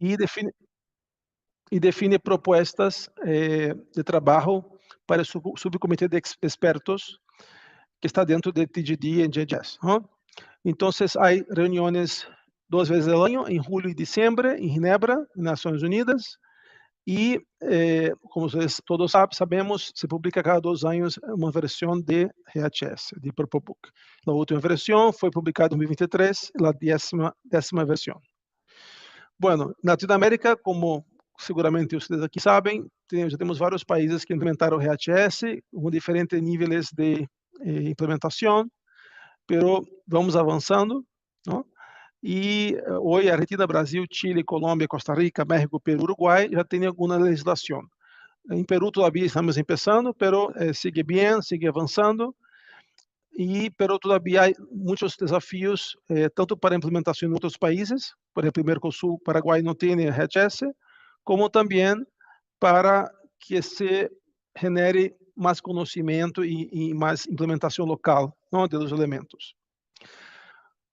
e define propuestas de trabalho para o subcomitê de expertos que está dentro de TGD e NGS. Então, há reuniões 2 vezes ao ano, em julho e dezembro, em Ginebra, Nações Unidas, e, como vocês todos sabemos, se publica cada 2 anos uma versão de RHS, de Purple Book. A última versão foi publicada em 2023, a 10ª versão. Bueno, na Latinoamérica, como seguramente vocês aqui sabem, já temos vários países que implementaram o RHS com diferentes níveis de implementação, pero vamos avançando, não? E hoje a Argentina, Brasil, Chile, Colômbia, Costa Rica, México, Peru, Uruguai já tem alguma legislação. Em Peru todavia estamos começando, pero sigue bem, sigue avançando, pero todavia há muitos desafios, tanto para a implementação em outros países, por exemplo, Mercosul, Paraguai não tem RHS, como também para que se genere mais conhecimento e mais implementação local, não, de los elementos.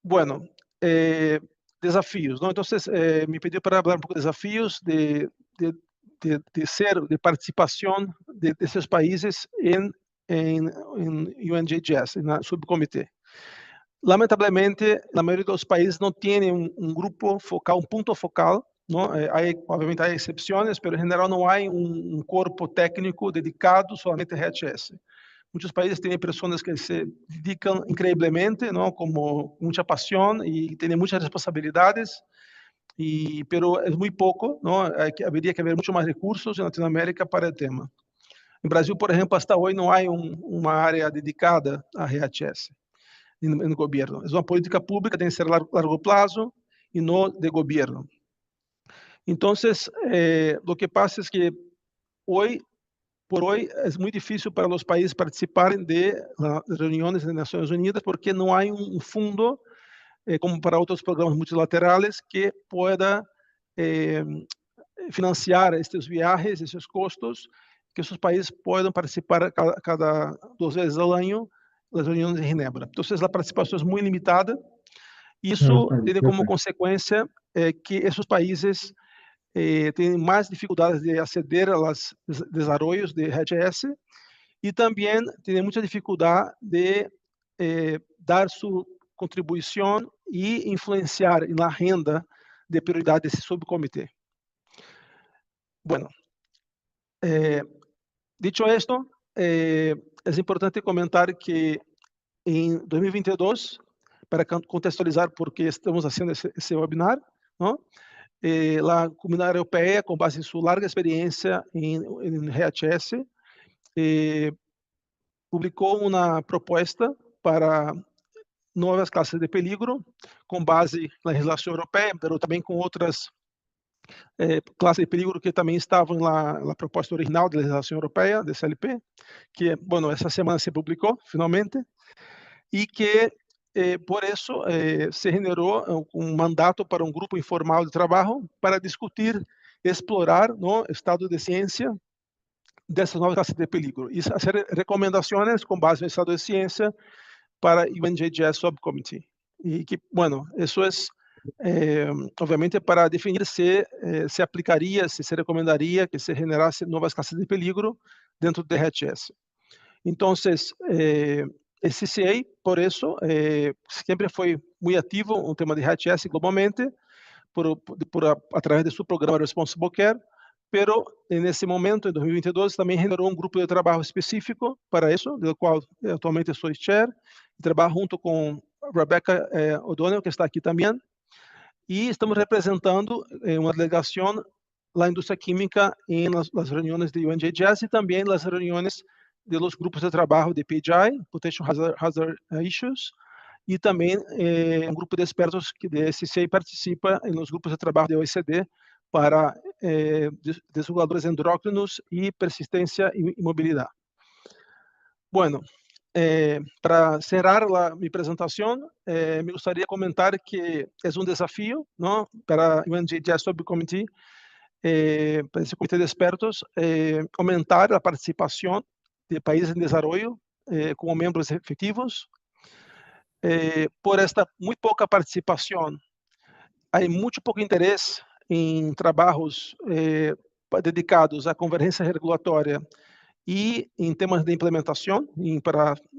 Bueno, desafios, não? Então, me pediu para falar um pouco de desafios de participação desses países em UNGGS, na subcomitê. Lamentavelmente, a maioria dos países não tem grupo focal, ponto focal, não? Obviamente há exceções, mas em geral não há corpo técnico dedicado somente a RHS. Muitos países têm pessoas que se dedicam increíblemente, não? Com muita paixão e têm muitas responsabilidades, pero é muito pouco, não? Haveria que haver muito mais recursos na Latinoamérica para o tema. No Brasil, por exemplo, hasta hoje não há uma área dedicada a RHS no governo. É uma política pública, tem que ser a largo prazo e não de governo. Então, o que passa é que por hoje é muito difícil para os países participarem de reuniões das Nações Unidas porque não há fundo, como para outros programas multilaterais, que pueda financiar estes viajes, esses custos, que esses países possam participar cada 2 vezes ao ano das reuniões de Ginebra. Então, a participação é muito limitada. Isso tem como consequência que esses países têm mais dificuldades de aceder aos desenvolvimentos de RHS e também têm muita dificuldade de dar sua contribuição e influenciar na agenda de prioridade desse subcomitê. Bueno, dicho esto, es importante comentar que en 2022, para contextualizar por qué estamos haciendo ese webinar, ¿no? La Comunidad Europea, con base en su larga experiencia en RHS, publicó una propuesta para nuevas clases de peligro, con base en la legislación europea, pero también con otras classe de peligro que também estavam na proposta original da legislação europeia, da CLP, que, bueno, essa semana se publicou, finalmente, e que, por isso, se generou mandato para grupo informal de trabalho para discutir, explorar o estado de ciência dessas novas classes de peligro e fazer recomendações com base no estado de ciência para o UNGGS Subcommittee. E que, bueno, isso é obviamente para definir se aplicaria, se recomendaria que se generasse novas classes de peligro dentro do RHS. Então, o SGA, por isso, sempre foi muito ativo no tema de RHS globalmente, através de seu programa Responsible Care, pero nesse momento, em 2022, também generou grupo de trabalho específico para isso, do qual atualmente sou chair, e trabalho junto com Rebecca O'Donnell, que está aqui também, e estamos representando uma delegação da indústria química em las reuniões de UNGGS e também nas reuniões de los grupos de trabalho de PHI, Potential Hazard Issues, e também grupo de expertos que de SCA participa nos grupos de trabalho de OECD para desreguladores endócrinos e persistência e mobilidade. Bueno, para encerrar minha apresentação, me gostaria de comentar que é desafio, não, para o UNGGS Subcommittee, para esse comitê de expertos, aumentar a participação de países em desenvolvimento como membros efetivos. Por esta muito pouca participação, há muito pouco interesse em trabalhos dedicados à convergência regulatória e em temas de implementação,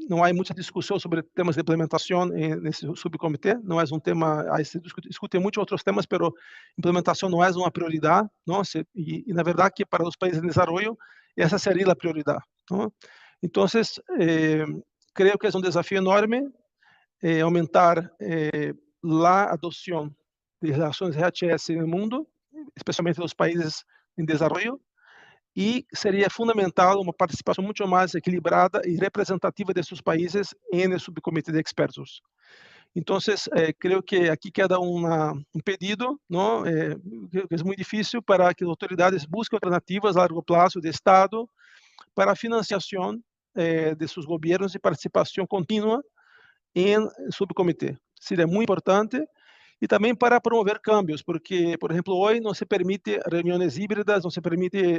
não há muita discussão sobre temas de implementação nesse subcomitê, não é um tema, se discute muito outros temas, mas implementação não é uma prioridade, não? E na verdade que para os países em desenvolvimento, essa seria a prioridade. Não? Então, creio que é um desafio enorme aumentar a adoção de relações RHS no mundo, especialmente nos países em desenvolvimento, e seria fundamental uma participação muito mais equilibrada e representativa desses países no subcomitê de expertos. Então, creio que aqui queda um pedido, não? Que é muito difícil para que as autoridades busquem alternativas a largo prazo de Estado para a financiação de seus governos e participação contínua em subcomitê. Seria muito importante. E também para promover cambios, porque, por exemplo, hoje não se permite reuniões híbridas,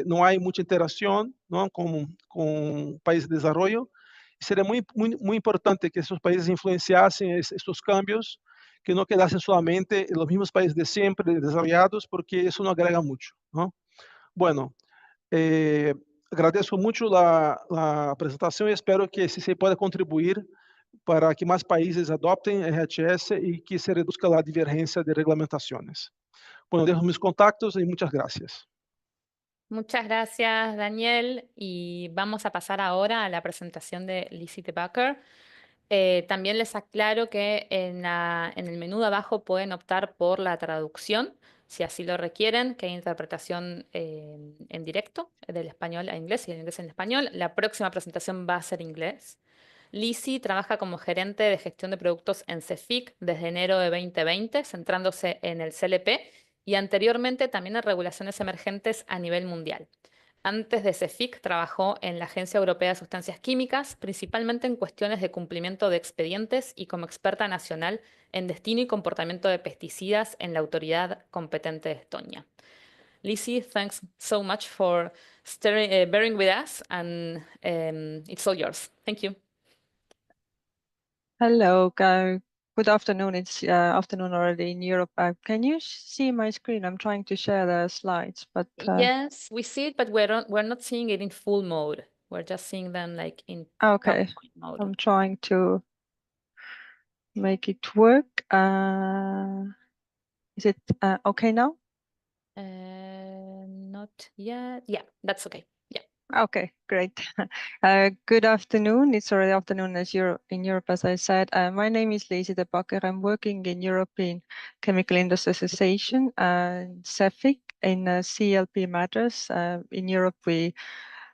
não há muita interação, não, com países de desenvolvimento. Seria muito importante que esses países influenciassem estes cambios, que não quedassem somente os mesmos países de sempre desenvolvidos, porque isso não agrega muito. Não? Bueno, agradeço muito a apresentação e espero que se pode contribuir para que más países adopten RHS y que se reduzca la divergencia de reglamentaciones. Bueno, dejo mis contactos y muchas gracias. Muchas gracias, Daniel. Y vamos a pasar ahora a la presentación de Lizzie de Bakker. También les aclaro que en el menú de abajo pueden optar por la traducción, si así lo requieren, que hay interpretación en directo del español a inglés y del inglés en español. La próxima presentación va a ser inglés. Lizzie trabaja como gerente de gestión de productos en CEFIC desde enero de 2020, centrándose en el CLP y anteriormente también en regulaciones emergentes a nivel mundial. Antes de CEFIC trabajó en la Agencia Europea de Sustancias Químicas, principalmente en cuestiones de cumplimiento de expedientes y como experta nacional en destino y comportamiento de pesticidas en la autoridad competente de Estonia. Lizzie, thanks so much for bearing with us, and it's all yours. Thank you. Hello, good afternoon. It's afternoon already in Europe. Can you see my screen? I'm trying to share the slides, but yes, we see it, but we're not seeing it in full mode. We're just seeing them like in okay. PowerPoint mode. I'm trying to make it work. Is it okay now? Not yet. Yeah, that's okay. Yeah. Okay, great. Good afternoon. It's already afternoon in Europe, as I said. My name is Lizzie de Bakker. I'm working in European Chemical Industry Association, CEFIC, in CLP matters. In Europe, the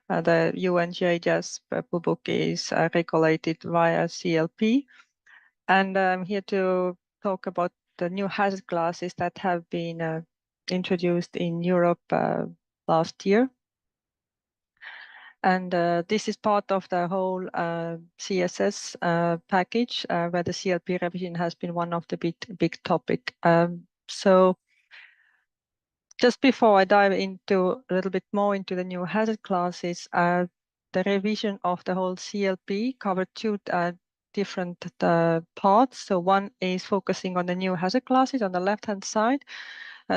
UNGHS book is regulated via CLP. And I'm here to talk about the new hazard classes that have been introduced in Europe last year. And this is part of the whole CSS package, where the CLP revision has been one of the big topic. So just before I dive into a little bit more into the new hazard classes, the revision of the whole CLP covered two different parts. So one is focusing on the new hazard classes on the left-hand side.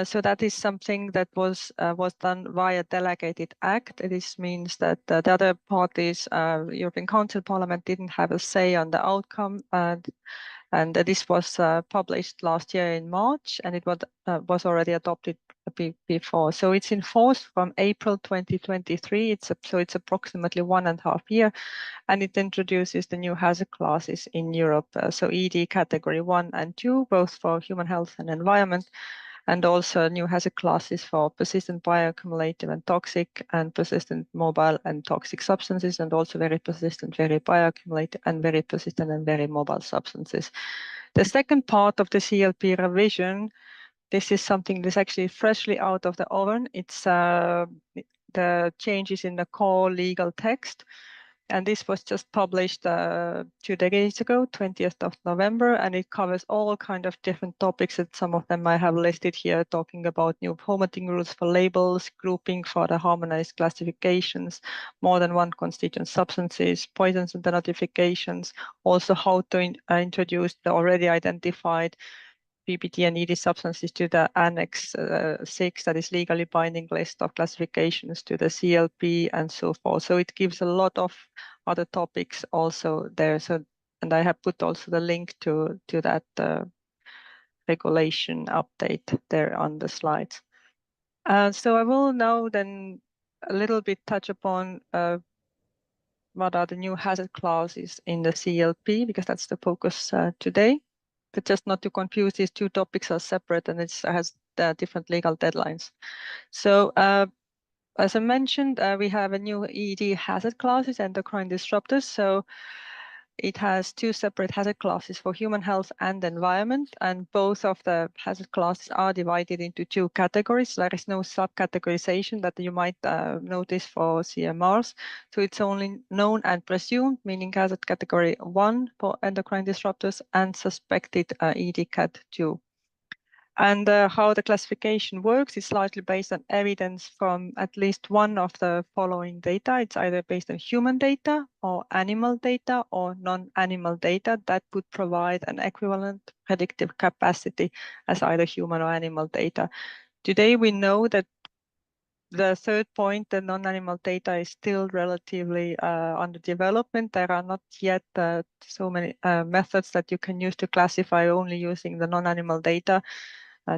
So that is something that was done via delegated act. This means that the other parties, European Council, Parliament, didn't have a say on the outcome, and this was published last year in March, and it was already adopted before. So it's in force from April 2023. So it's approximately 1.5 years, and it introduces the new hazard classes in Europe. So ED category 1 and 2, both for human health and environment, and also new hazard classes for persistent bioaccumulative and toxic, and persistent mobile and toxic substances, and also very persistent, very bioaccumulative, and very persistent and very mobile substances. The second part of the CLP revision, this is something that's actually freshly out of the oven. It's the changes in the core legal text. And this was just published 2 days ago, 20th of November, and it covers all kind of different topics, that some of them I have listed here, talking about new formatting rules for labels, grouping for the harmonized classifications, more than one constituent substances, poisons and the notifications, also how to introduce the already identified PBT and ED substances to the Annex 6, that is legally binding list of classifications to the CLP and so forth. So it gives a lot of other topics also there. So, and I have put also the link to that regulation update there on the slides. So I will now then a little bit touch upon what are the new hazard classes in the CLP, because that's the focus today. But just not to confuse, these two topics are separate and it has different legal deadlines. So as I mentioned, we have a new ED hazard classes, endocrine disruptors. So it has two separate hazard classes for human health and environment, and both of the hazard classes are divided into two categories. There is no subcategorization that you might notice for CMRs. So it's only known and presumed, meaning hazard category 1 for endocrine disruptors and suspected EDCAT 2. And how the classification works is largely based on evidence from at least one of the following data. It's either based on human data or animal data or non-animal data that would provide an equivalent predictive capacity as either human or animal data. Today, we know that the third point, the non-animal data, is still relatively under development. There are not yet so many methods that you can use to classify only using the non-animal data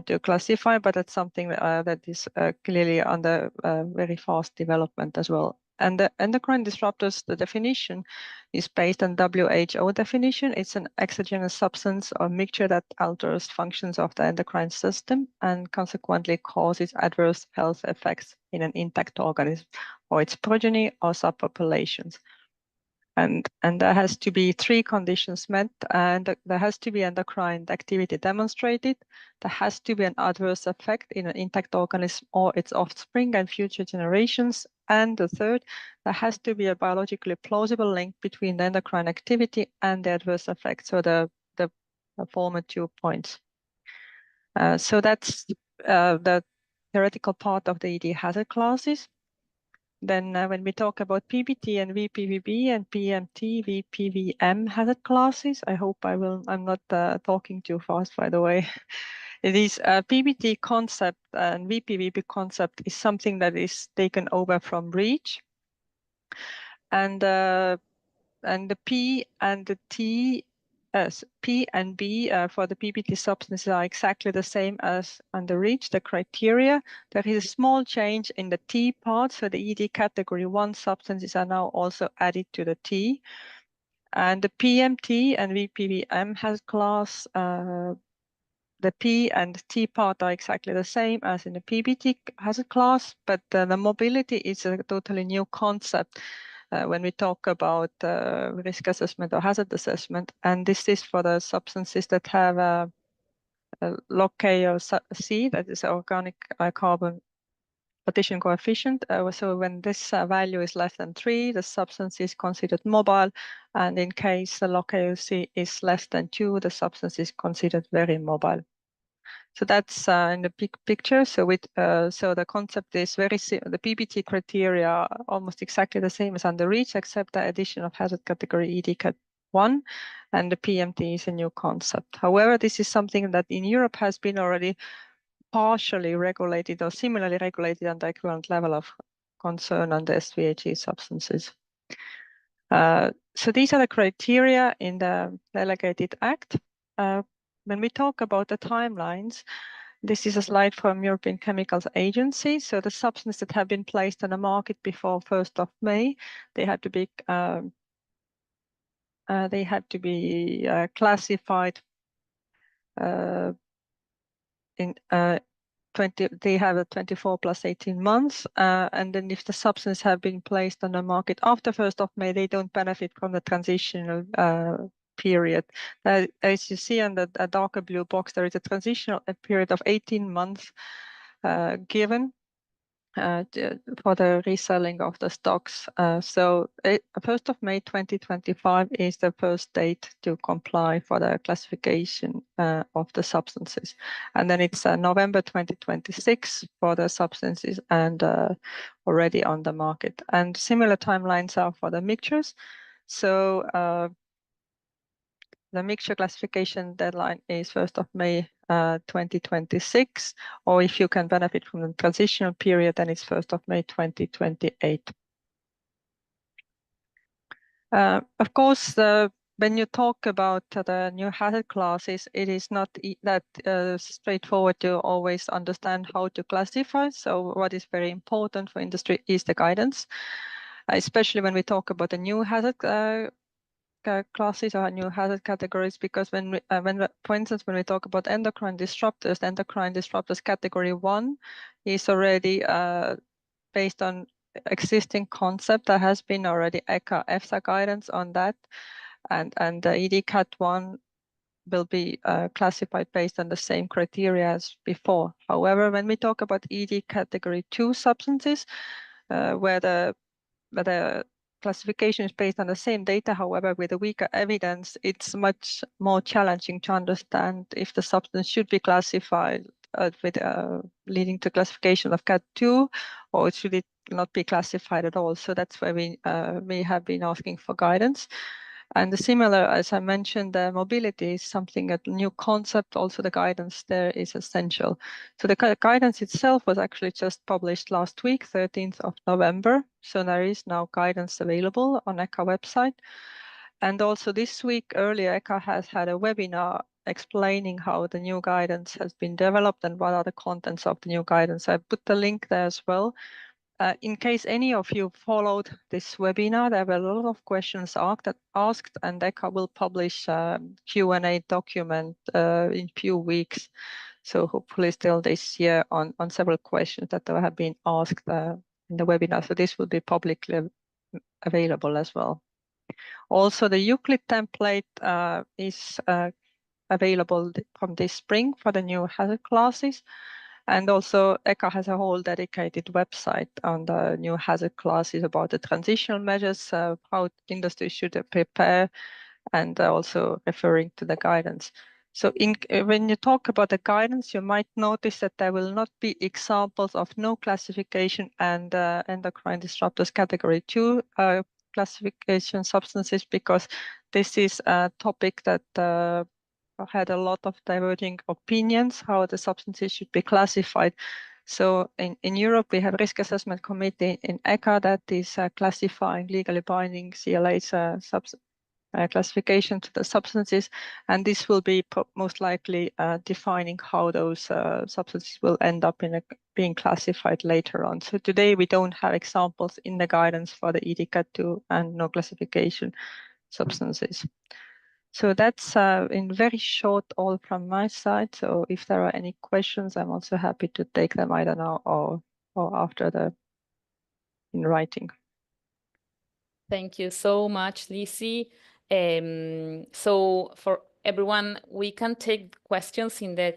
to classify, but that's something that is clearly under very fast development as well. And the endocrine disruptors, the definition is based on WHO definition. It's an exogenous substance or mixture that alters functions of the endocrine system and consequently causes adverse health effects in an intact organism or its progeny or subpopulations. And there has to be three conditions met, and there has to be endocrine activity demonstrated. There has to be an adverse effect in an intact organism or its offspring and future generations. And the third, there has to be a biologically plausible link between the endocrine activity and the adverse effect. So the former 2 points. So that's the theoretical part of the ED hazard classes. Then when we talk about PBT and VPVB and PMT, VPVM hazard classes, I hope I'm not talking too fast, by the way. This PBT concept and VPVB concept is something that is taken over from REACH. And the P and the T, P and B for the PBT substances are exactly the same as under REACH, the criteria. There is a small change in the T part, so the ED category 1 substances are now also added to the T. And the PMT and VPVM has class, the P and T part are exactly the same as in the PBT hazard class, but the mobility is a totally new concept. When we talk about risk assessment or hazard assessment, and this is for the substances that have a log K or C, that is organic carbon partition coefficient. So when this value is less than 3, the substance is considered mobile, and in case the log K or C is less than 2, the substance is considered very mobile. So that's in the big picture. So with so the concept is very the PBT criteria are almost exactly the same as under REACH, except the addition of hazard category EDCAT 1, and the PMT is a new concept. However, this is something that in Europe has been already partially regulated or similarly regulated on the equivalent level of concern on the SVHE substances. So these are the criteria in the delegated act. When we talk about the timelines, this is a slide from European Chemicals Agency. So the substances that have been placed on the market before 1st of May, they have to be classified in 20. They have a 24 plus 18 months, and then if the substances have been placed on the market after 1st of May, they don't benefit from the transitional period. As you see on the darker blue box, there is a transitional period of 18 months given for the reselling of the stocks. So 1st of May 2025 is the first date to comply for the classification of the substances. And then it's November 2026 for the substances and already on the market. And similar timelines are for the mixtures. So the mixture classification deadline is 1st of May 2026, or if you can benefit from the transitional period, then it's 1st of May 2028. Of course, when you talk about the new hazard classes, it is not that straightforward to always understand how to classify. So what is very important for industry is the guidance, especially when we talk about the new hazard classes or new hazard categories, because for instance, when we talk about endocrine disruptors category 1 is already based on existing concept. There has been already EFSA guidance on that, and the EDCAT 1 will be classified based on the same criteria as before. However, when we talk about ED category 2 substances, where the classification is based on the same data, however, with a weaker evidence, it's much more challenging to understand if the substance should be classified leading to classification of Cat 2, or should it not be classified at all. So that's why we have been asking for guidance. And similar, as I mentioned, mobility is something, a new concept. Also, the guidance there is essential. So the guidance itself was actually just published last week, 13th of November. So there is now guidance available on ECHA website. And also this week, earlier, ECHA has had a webinar explaining how the new guidance has been developed and what are the contents of the new guidance. I put the link there as well. In case any of you followed this webinar, there were a lot of questions asked, and ECHA will publish a Q&A document in few weeks. So hopefully still this year on several questions that have been asked in the webinar. So this will be publicly available as well. Also, the Euclid template is available from this spring for the new hazard classes. And also ECHA has a whole dedicated website on the new hazard classes about the transitional measures, how industry should prepare, and also referring to the guidance. So when you talk about the guidance, you might notice that there will not be examples of no classification and endocrine disruptors category 2 classification substances, because this is a topic that had a lot of diverging opinions how the substances should be classified. So in Europe, we have risk assessment committee in ECHA that is classifying legally binding CLA's classification to the substances, and this will be most likely defining how those substances will end up being classified later on. So today we don't have examples in the guidance for the EDCAT 2 and no classification substances. So that's in very short all from my side. So if there are any questions, I'm also happy to take them either now or after in writing. Thank you so much, Lizzie. So for everyone, we can take questions in the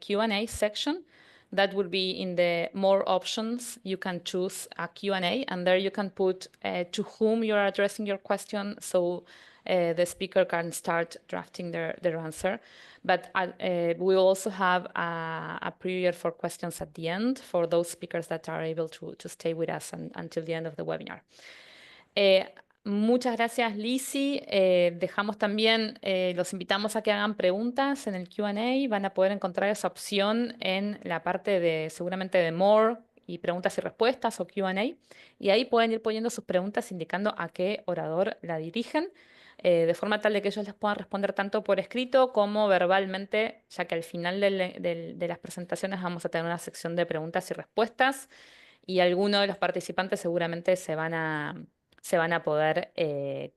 Q&A section. That will be in the more options. You can choose a Q&A, and there you can put to whom you are addressing your question, so the speaker can start drafting their answer. But we also have a period for questions at the end for those speakers that are able to stay with us until the end of the webinar. Muchas gracias, Lizzie. Dejamos también, los invitamos a que hagan preguntas en el Q&A. Van a poder encontrar esa opción en la parte seguramente de More y preguntas y respuestas o Q&A. Y ahí pueden ir poniendo sus preguntas indicando a qué orador la dirigen, de forma tal de que ellos les puedan responder tanto por escrito como verbalmente, ya que al final de las presentaciones vamos a tener una sección de preguntas y respuestas y algunos de los participantes seguramente se van a poder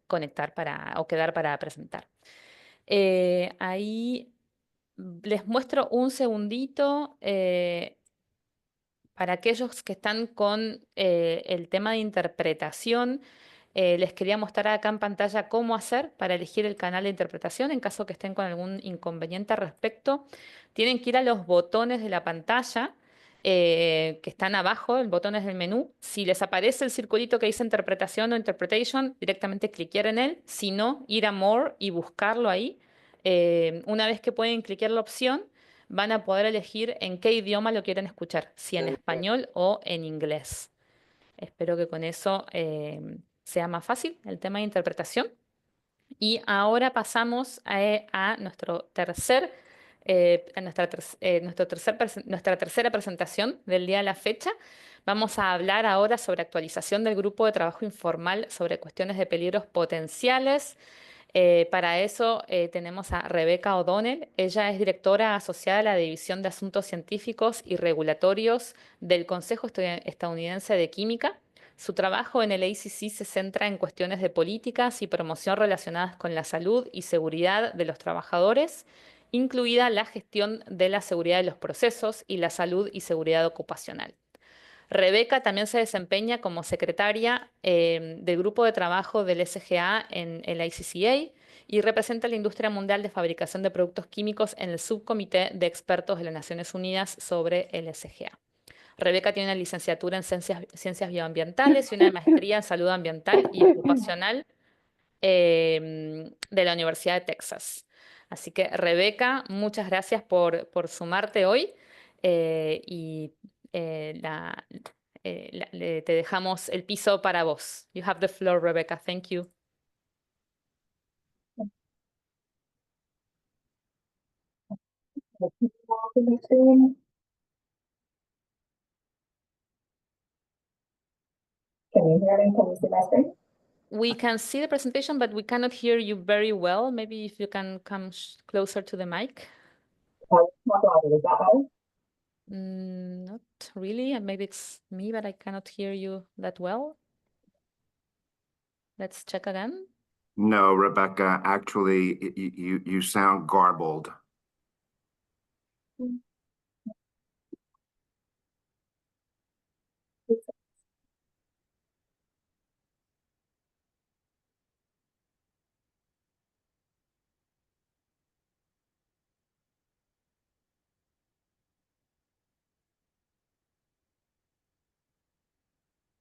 conectar o quedar para presentar. Ahí les muestro un segundito para aquellos que están con el tema de interpretación. Les quería mostrar acá en pantalla cómo hacer para elegir el canal de interpretación en caso que estén con algún inconveniente al respecto. Tienen que ir a los botones de la pantalla que están abajo, el botones del menú. Si les aparece el circulito que dice interpretación o interpretation, directamente cliquear en él. Si no, ir a More y buscarlo ahí. Una vez que pueden cliquear la opción, van a poder elegir en qué idioma lo quieren escuchar, si en español o en inglés. Espero que con eso sea más fácil el tema de interpretación. Y ahora pasamos a nuestro tercer en nuestra tercera presentación del día de la fecha. Vamos a hablar ahora sobre actualización del grupo de trabajo informal sobre cuestiones de peligros potenciales. Para eso tenemos a Rebecca O'Donnell. Ella es directora asociada a la División de Asuntos Científicos y Regulatorios del Consejo Estadounidense de Química. Su trabajo en el ACC se centra en cuestiones de políticas y promoción relacionadas con la salud y seguridad de los trabajadores, incluida la gestión de la seguridad de los procesos y la salud y seguridad ocupacional. Rebeca también se desempeña como secretaria del grupo de trabajo del SGA en el ICCA y representa a la industria mundial de fabricación de productos químicos en el subcomité de expertos de las Naciones Unidas sobre el SGA. Rebeca tiene una licenciatura en ciencias bioambientales y una maestría en salud ambiental y ocupacional de la Universidad de Texas. Así que, Rebeca, muchas gracias por sumarte hoy y te dejamos el piso para vos. You have the floor, Rebecca. Thank you. Can you hear me? Can you see my screen? We can see the presentation, but we cannot hear you very well. Maybe if you can come closer to the mic. Not louder. Is that better? Not really. Maybe it's me, but I cannot hear you that well. Let's check again. No, Rebecca, actually, you sound garbled.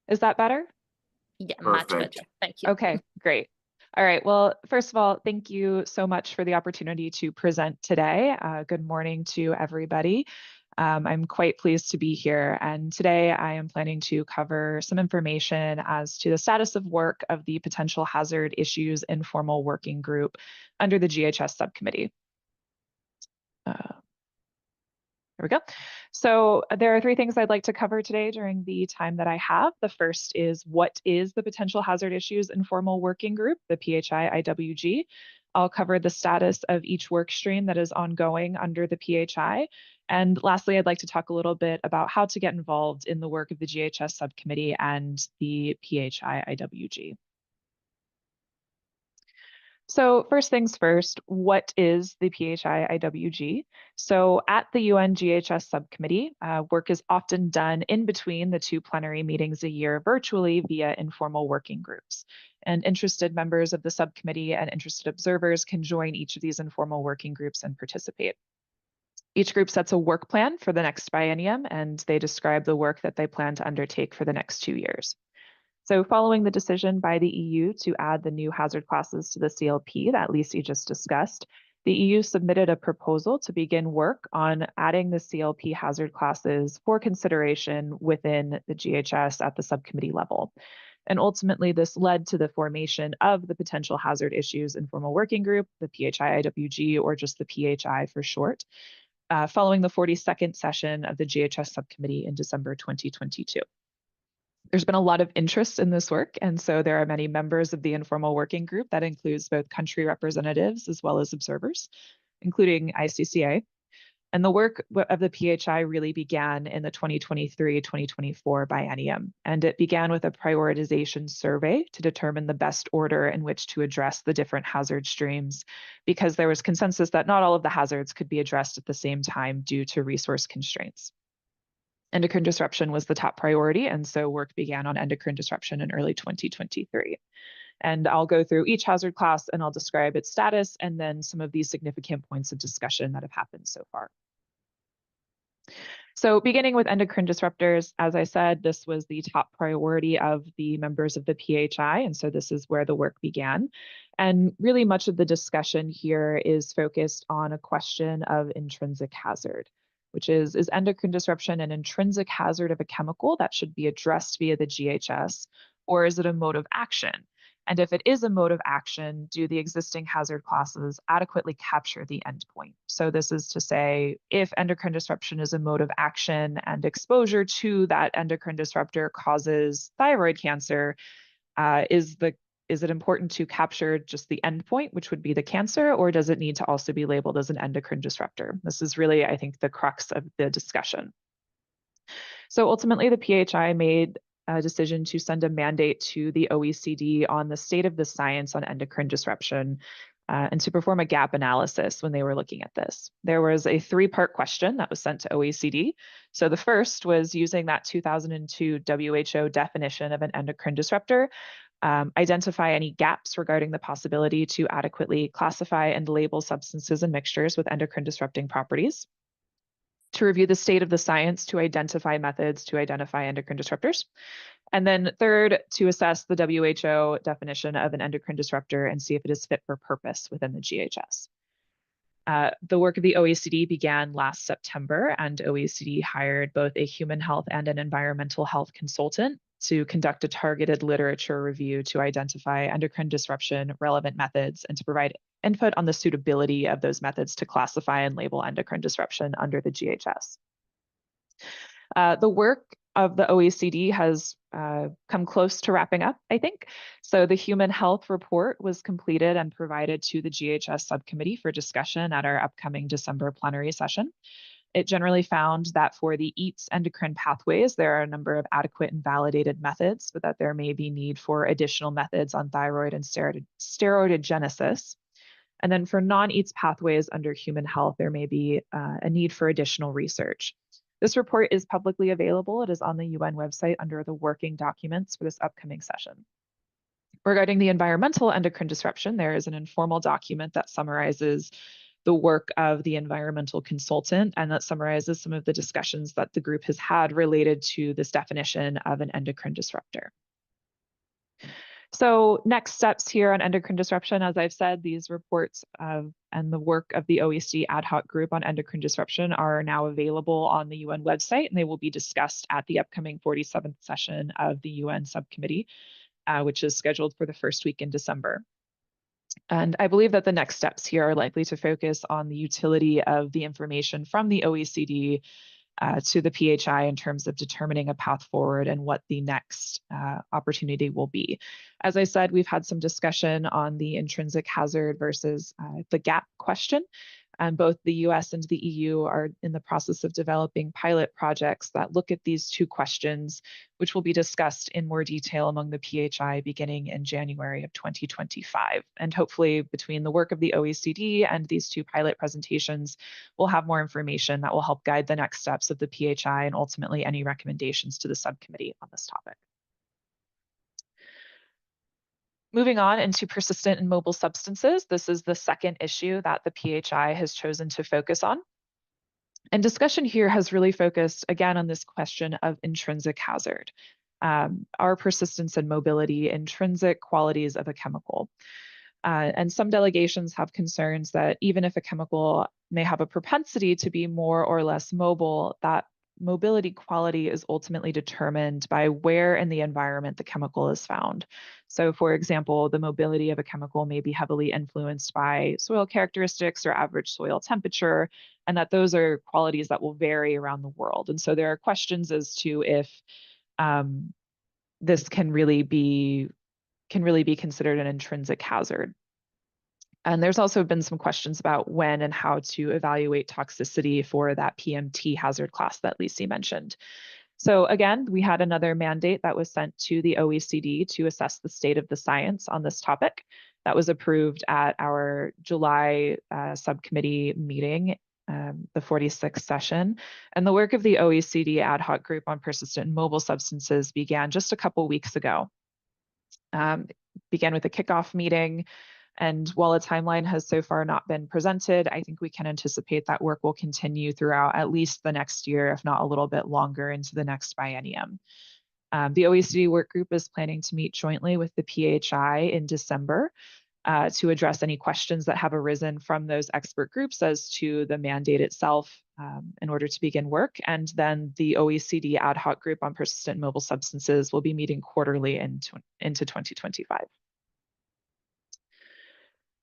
Is that better? Yeah, much Perfect. better. Thank you. Okay, great. All right. Well, first of all, thank you so much for the opportunity to present today. Good morning to everybody. I'm quite pleased to be here. And today I am planning to cover some information as to the status of work of the Potential Hazard Issues Informal Working Group under the GHS subcommittee. There we go. So there are three things I'd like to cover today during the time that I have. The first is, what is the Potential Hazard Issues Informal Working Group, the PHI-IWG? I'll cover the status of each work stream that is ongoing under the PHI. And lastly, I'd like to talk a little bit about how to get involved in the work of the GHS subcommittee and the PHI-IWG. So first things first, what is the PHI-IWG? So at the UN GHS subcommittee, work is often done in between the two plenary meetings a year virtually via informal working groups. And interested members of the subcommittee and interested observers can join each of these informal working groups and participate. Each group sets a work plan for the next biennium, and they describe the work that they plan to undertake for the next 2 years. So following the decision by the EU to add the new hazard classes to the CLP that Lisi just discussed, the EU submitted a proposal to begin work on adding the CLP hazard classes for consideration within the GHS at the subcommittee level. And ultimately, this led to the formation of the Potential Hazard Issues Informal Working Group, the PHI-IWG, or just the PHI for short, following the 42nd session of the GHS subcommittee in December 2022. There's been a lot of interest in this work, and so there are many members of the informal working group that includes both country representatives as well as observers, including ICCA. And the work of the PHI really began in the 2023-2024 biennium, and it began with a prioritization survey to determine the best order in which to address the different hazard streams, because there was consensus that not all of the hazards could be addressed at the same time due to resource constraints. Endocrine disruption was the top priority, and so work began on endocrine disruption in early 2023. And I'll go through each hazard class and I'll describe its status and then some of these significant points of discussion that have happened so far. So beginning with endocrine disruptors, as I said, this was the top priority of the members of the PHI, and so this is where the work began. And really much of the discussion here is focused on a question of intrinsic hazard, which is endocrine disruption an intrinsic hazard of a chemical that should be addressed via the GHS, or is it a mode of action? And if it is a mode of action, do the existing hazard classes adequately capture the endpoint? So this is to say, if endocrine disruption is a mode of action and exposure to that endocrine disruptor causes thyroid cancer, is it important to capture just the endpoint, which would be the cancer, or does it need to also be labeled as an endocrine disruptor? This is really, I think, the crux of the discussion. So ultimately, the PHI made a decision to send a mandate to the OECD on the state of the science on endocrine disruption and to perform a gap analysis when they were looking at this. There was a 3-part question that was sent to OECD. So the first was using that 2002 WHO definition of an endocrine disruptor, identify any gaps regarding the possibility to adequately classify and label substances and mixtures with endocrine disrupting properties, to review the state of the science to identify methods to identify endocrine disruptors. And then third, to assess the WHO definition of an endocrine disruptor and see if it is fit for purpose within the GHS. The work of the OECD began last September, and OECD hired both a human health and an environmental health consultant to conduct a targeted literature review to identify endocrine disruption relevant methods and to provide input on the suitability of those methods to classify and label endocrine disruption under the GHS. The work of the OECD has come close to wrapping up, I think. So the human health report was completed and provided to the GHS subcommittee for discussion at our upcoming December plenary session. It generally found that for the EATS endocrine pathways, there are a number of adequate and validated methods, but that there may be need for additional methods on thyroid and steroidogenesis. And then for non-EATS pathways under human health, there may be a need for additional research. This report is publicly available. It is on the UN website under the working documents for this upcoming session. Regarding the environmental endocrine disruption, there is an informal document that summarizes the work of the environmental consultant and that summarizes some of the discussions that the group has had related to this definition of an endocrine disruptor. So next steps here on endocrine disruption, as I've said, these reports and the work of the OECD ad hoc group on endocrine disruption are now available on the UN website, and they will be discussed at the upcoming 47th session of the UN subcommittee, which is scheduled for the first week in December. And I believe that the next steps here are likely to focus on the utility of the information from the OECD to the PHI in terms of determining a path forward and what the next opportunity will be. As I said, we've had some discussion on the intrinsic hazard versus the gap question. And both the US and the EU are in the process of developing pilot projects that look at these two questions, which will be discussed in more detail among the PHI beginning in January of 2025. And hopefully between the work of the OECD and these two pilot presentations, we'll have more information that will help guide the next steps of the PHI and ultimately any recommendations to the subcommittee on this topic. Moving on into persistent and mobile substances, this is the second issue that the PHI has chosen to focus on. And discussion here has really focused, again, on this question of intrinsic hazard. Are persistence and mobility intrinsic qualities of a chemical? And some delegations have concerns that even if a chemical may have a propensity to be more or less mobile, that mobility quality is ultimately determined by where in the environment the chemical is found. So for example, the mobility of a chemical may be heavily influenced by soil characteristics or average soil temperature, and that those are qualities that will vary around the world. And so there are questions as to if this can really be considered an intrinsic hazard. And there's also been some questions about when and how to evaluate toxicity for that PMT hazard class that Lisi mentioned. So again, we had another mandate that was sent to the OECD to assess the state of the science on this topic. That was approved at our July subcommittee meeting, the 46th session. And the work of the OECD ad hoc group on persistent and mobile substances began just a couple weeks ago. Began with a kickoff meeting. And while a timeline has so far not been presented, I think we can anticipate that work will continue throughout at least the next year, if not a little bit longer into the next biennium. The OECD work group is planning to meet jointly with the PHI in December to address any questions that have arisen from those expert groups as to the mandate itself in order to begin work. And then the OECD ad hoc group on persistent mobile substances will be meeting quarterly into 2025.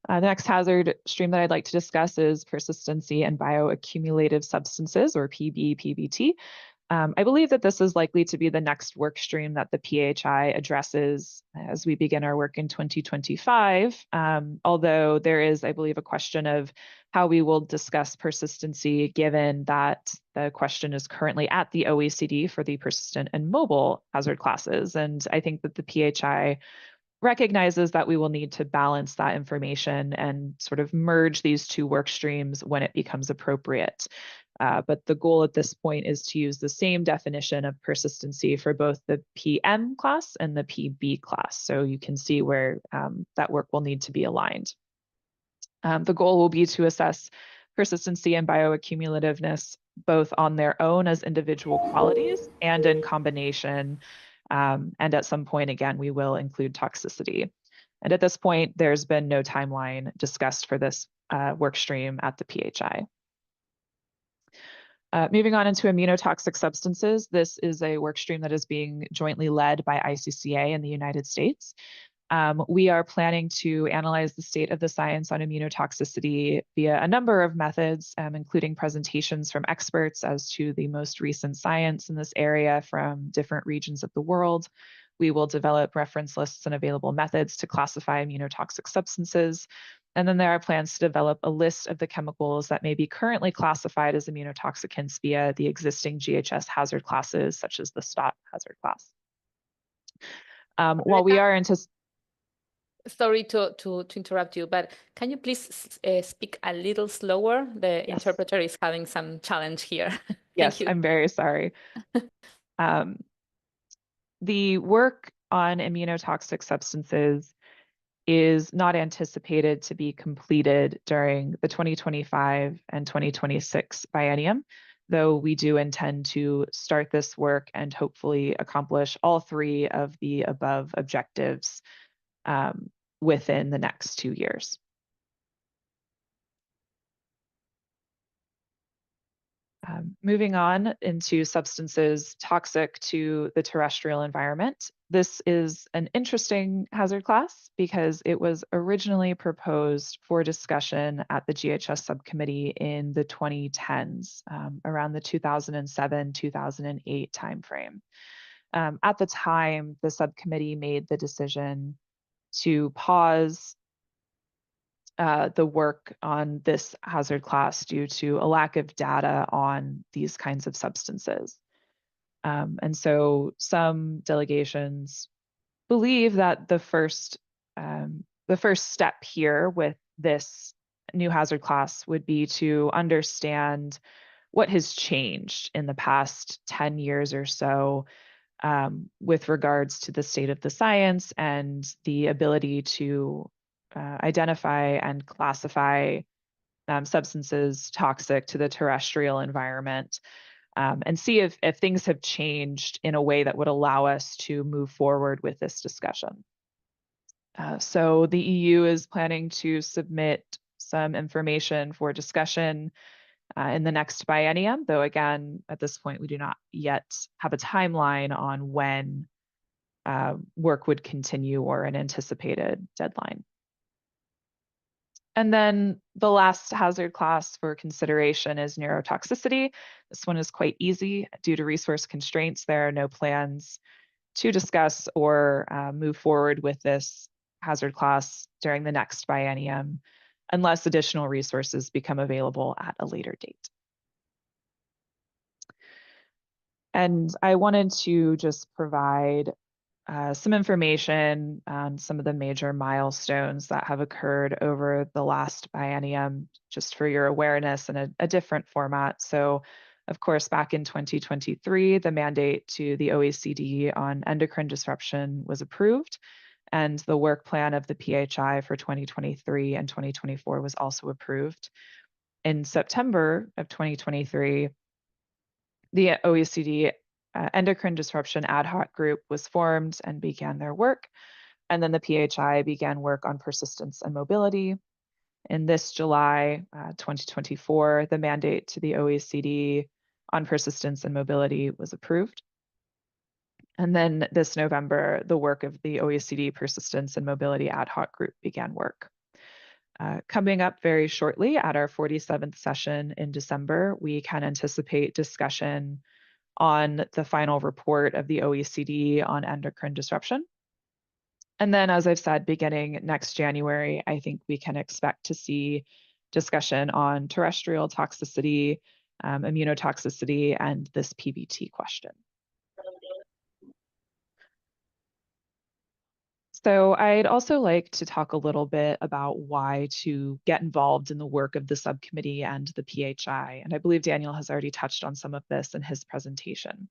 The next hazard stream that I'd like to discuss is persistency and bioaccumulative substances, or PBPBT. I believe that this is likely to be the next work stream that the PHI addresses as we begin our work in 2025, although there is, I believe, a question of how we will discuss persistency, given that the question is currently at the OECD for the persistent and mobile hazard classes. And I think that the PHI recognizes that we will need to balance that information and sort of merge these two work streams when it becomes appropriate. But the goal at this point is to use the same definition of persistency for both the PM class and the PB class. So you can see where that work will need to be aligned. The goal will be to assess persistency and bioaccumulativeness both on their own as individual qualities and in combination. And at some point, again, we will include toxicity. And at this point, there's been no timeline discussed for this work stream at the PHI. Moving on into immunotoxic substances, this is a work stream that is being jointly led by ICCA in the United States. We are planning to analyze the state of the science on immunotoxicity via a number of methods, including presentations from experts as to the most recent science in this area from different regions of the world. We will develop reference lists and available methods to classify immunotoxic substances. And then there are plans to develop a list of the chemicals that may be currently classified as immunotoxicants via the existing GHS hazard classes, such as the STOT hazard class. While we are into... Sorry to interrupt you, but can you please speak a little slower? The interpreter is having some challenge here. Yes, I'm very sorry. The work on immunotoxic substances is not anticipated to be completed during the 2025 and 2026 biennium, though we do intend to start this work and hopefully accomplish all three of the above objectives within the next 2 years. Moving on into substances toxic to the terrestrial environment. This is an interesting hazard class because it was originally proposed for discussion at the GHS subcommittee in the 2010s, around the 2007-2008 timeframe. At the time, the subcommittee made the decision to pause the work on this hazard class due to a lack of data on these kinds of substances. And so some delegations believe that the first step here with this new hazard class would be to understand what has changed in the past 10 years or so with regards to the state of the science and the ability to identify and classify substances toxic to the terrestrial environment, and see if things have changed in a way that would allow us to move forward with this discussion. So the EU is planning to submit some information for discussion in the next biennium, though again, at this point, we do not yet have a timeline on when work would continue or an anticipated deadline. And then the last hazard class for consideration is neurotoxicity. This one is quite easy. Due to resource constraints, there are no plans to discuss or move forward with this hazard class during the next biennium, unless additional resources become available at a later date. And I wanted to just provide some information on some of the major milestones that have occurred over the last biennium, just for your awareness in a different format. So, of course, back in 2023, the mandate to the OECD on endocrine disruption was approved, and the work plan of the PHI for 2023 and 2024 was also approved. In September of 2023, the OECD endocrine disruption ad hoc group was formed and began their work. And then the PHI began work on persistence and mobility. In this July 2024, the mandate to the OECD on persistence and mobility was approved. And then this November, the work of the OECD persistence and mobility ad hoc group began work. Coming up very shortly at our 47th session in December, we can anticipate discussion on the final report of the OECD on endocrine disruption. And then, as I've said, beginning next January, I think we can expect to see discussion on terrestrial toxicity, immunotoxicity, and this PBT question. So I'd also like to talk a little bit about why to get involved in the work of the subcommittee and the PHI. And I believe Daniel has already touched on some of this in his presentation.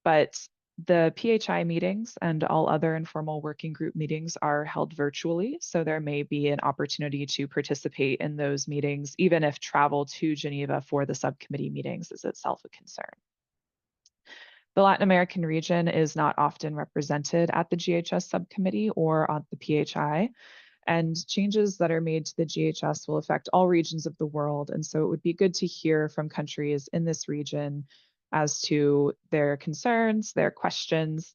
But the PHI meetings and all other informal working group meetings are held virtually. So there may be an opportunity to participate in those meetings, even if travel to Geneva for the subcommittee meetings is itself a concern. The Latin American region is not often represented at the GHS subcommittee or on the PHI, and changes that are made to the GHS will affect all regions of the world. And so it would be good to hear from countries in this region as to their concerns, their questions,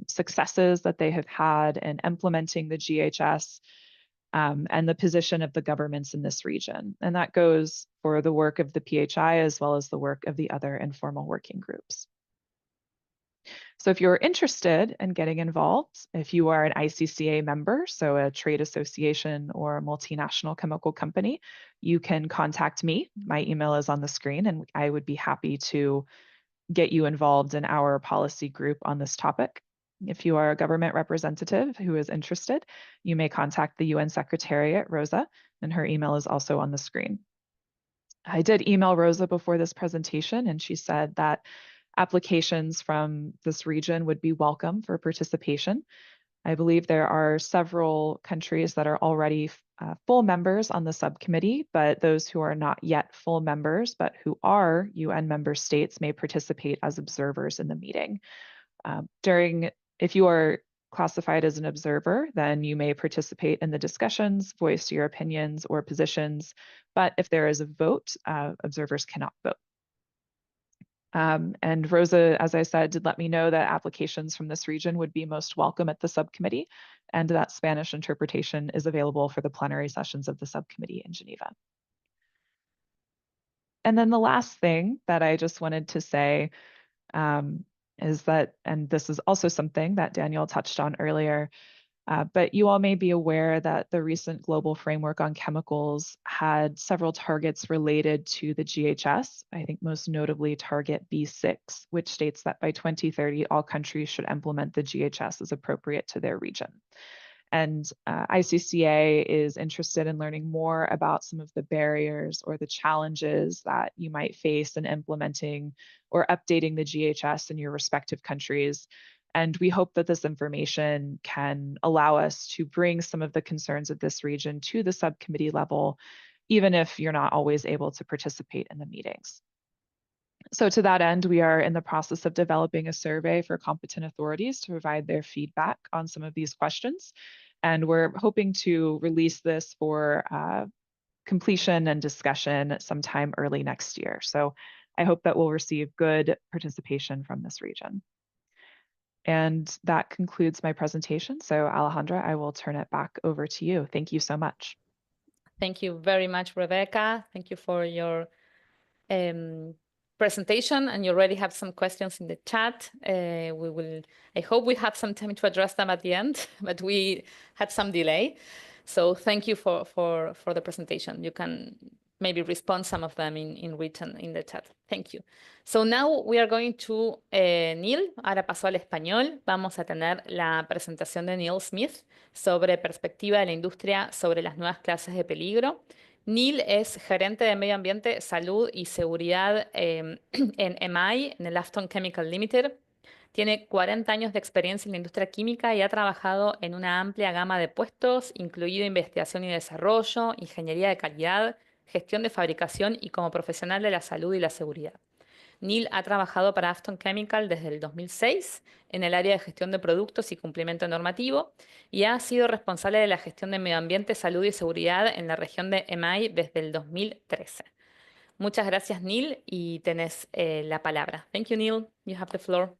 successes that they have had in implementing the GHS, and the position of the governments in this region. And that goes for the work of the PHI as well as the work of the other informal working groups. So if you're interested in getting involved, if you are an ICCA member, so a trade association or a multinational chemical company, you can contact me. My email is on the screen, and I would be happy to get you involved in our policy group on this topic. If you are a government representative who is interested, you may contact the UN Secretariat, Rosa, and her email is also on the screen. I did email Rosa before this presentation, and she said that applications from this region would be welcome for participation. I believe there are several countries that are already full members on the subcommittee, but those who are not yet full members, but who are UN member states may participate as observers in the meeting. If you are classified as an observer, then you may participate in the discussions, voice your opinions or positions, but if there is a vote, observers cannot vote. And Rosa, as I said, did let me know that applications from this region would be most welcome at the subcommittee, and that Spanish interpretation is available for the plenary sessions of the subcommittee in Geneva. And then the last thing that I just wanted to say is that, and this is also something that Daniel touched on earlier, but you all may be aware that the recent global framework on chemicals had several targets related to the GHS, I think most notably target B6, which states that by 2030, all countries should implement the GHS as appropriate to their region. And ICCA is interested in learning more about some of the barriers or the challenges that you might face in implementing or updating the GHS in your respective countries. And we hope that this information can allow us to bring some of the concerns of this region to the subcommittee level, even if you're not always able to participate in the meetings. So to that end, we are in the process of developing a survey for competent authorities to provide their feedback on some of these questions. And we're hoping to release this for completion and discussion sometime early next year. So I hope that we'll receive good participation from this region. And that concludes my presentation. So Alejandra, I will turn it back over to you. Thank you so much. Thank you very much, Rebecca. Thank you for your presentation, and you already have some questions in the chat. I hope we have some time to address them at the end, but we had some delay. So thank you for the presentation. You can maybe respond some of them in written in the chat. Thank you. So now we are going to Neil. Ahora paso al español. Vamos a tener la presentación de Neil Smith sobre perspectiva de la industria sobre las nuevas clases de peligro. Neil es gerente de medio ambiente, salud y seguridad en MI, en el Afton Chemical Limited. Tiene 40 años de experiencia en la industria química y ha trabajado en una amplia gama de puestos, incluido investigación y desarrollo, ingeniería de calidad, gestión de fabricación y como profesional de la salud y la seguridad. Neil ha trabajado para Afton Chemical desde el 2006 en el área de gestión de productos y cumplimiento normativo y ha sido responsable de la gestión de medio ambiente, salud y seguridad en la región de MI desde el 2013. Muchas gracias, Neil, y tenés la palabra. Thank you, Neil. You have the floor.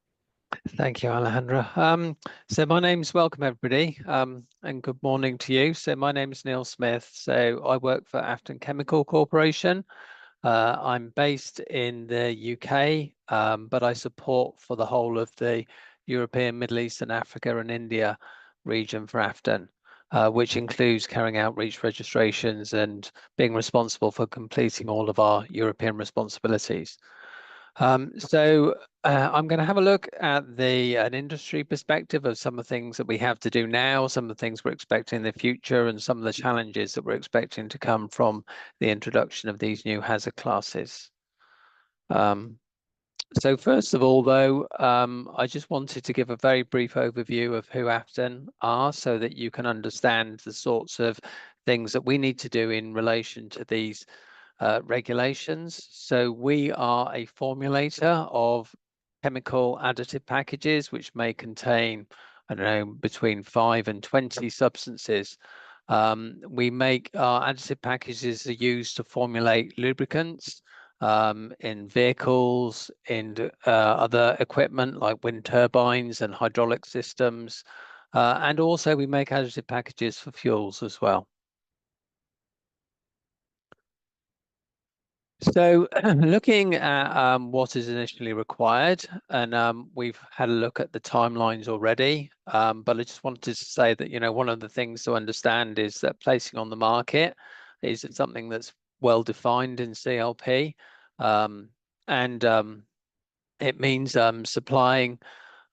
Thank you, Alejandra. So my name's welcome everybody, and good morning to you. So my name is Neil Smith. So I work for Afton Chemical Corporation. I'm based in the UK, but I support for the whole of the European, Middle East and Africa and India region for Afton, which includes carrying out REACH registrations and being responsible for completing all of our European responsibilities. So I'm going to have a look at an industry perspective of some of the things that we have to do now, some of the things we're expecting in the future, and some of the challenges that we're expecting to come from the introduction of these new hazard classes. So first of all, though, I just wanted to give a very brief overview of who Afton are so that you can understand the sorts of things that we need to do in relation to these regulations. So we are a formulator of chemical additive packages, which may contain, I don't know, between 5 and 20 substances. We make our additive packages are used to formulate lubricants in vehicles, in other equipment like wind turbines and hydraulic systems. And also we make additive packages for fuels as well. So looking at what is initially required, and we've had a look at the timelines already, but I just wanted to say that, you know, one of the things to understand is that placing on the market is something that's well defined in CLP, and it means supplying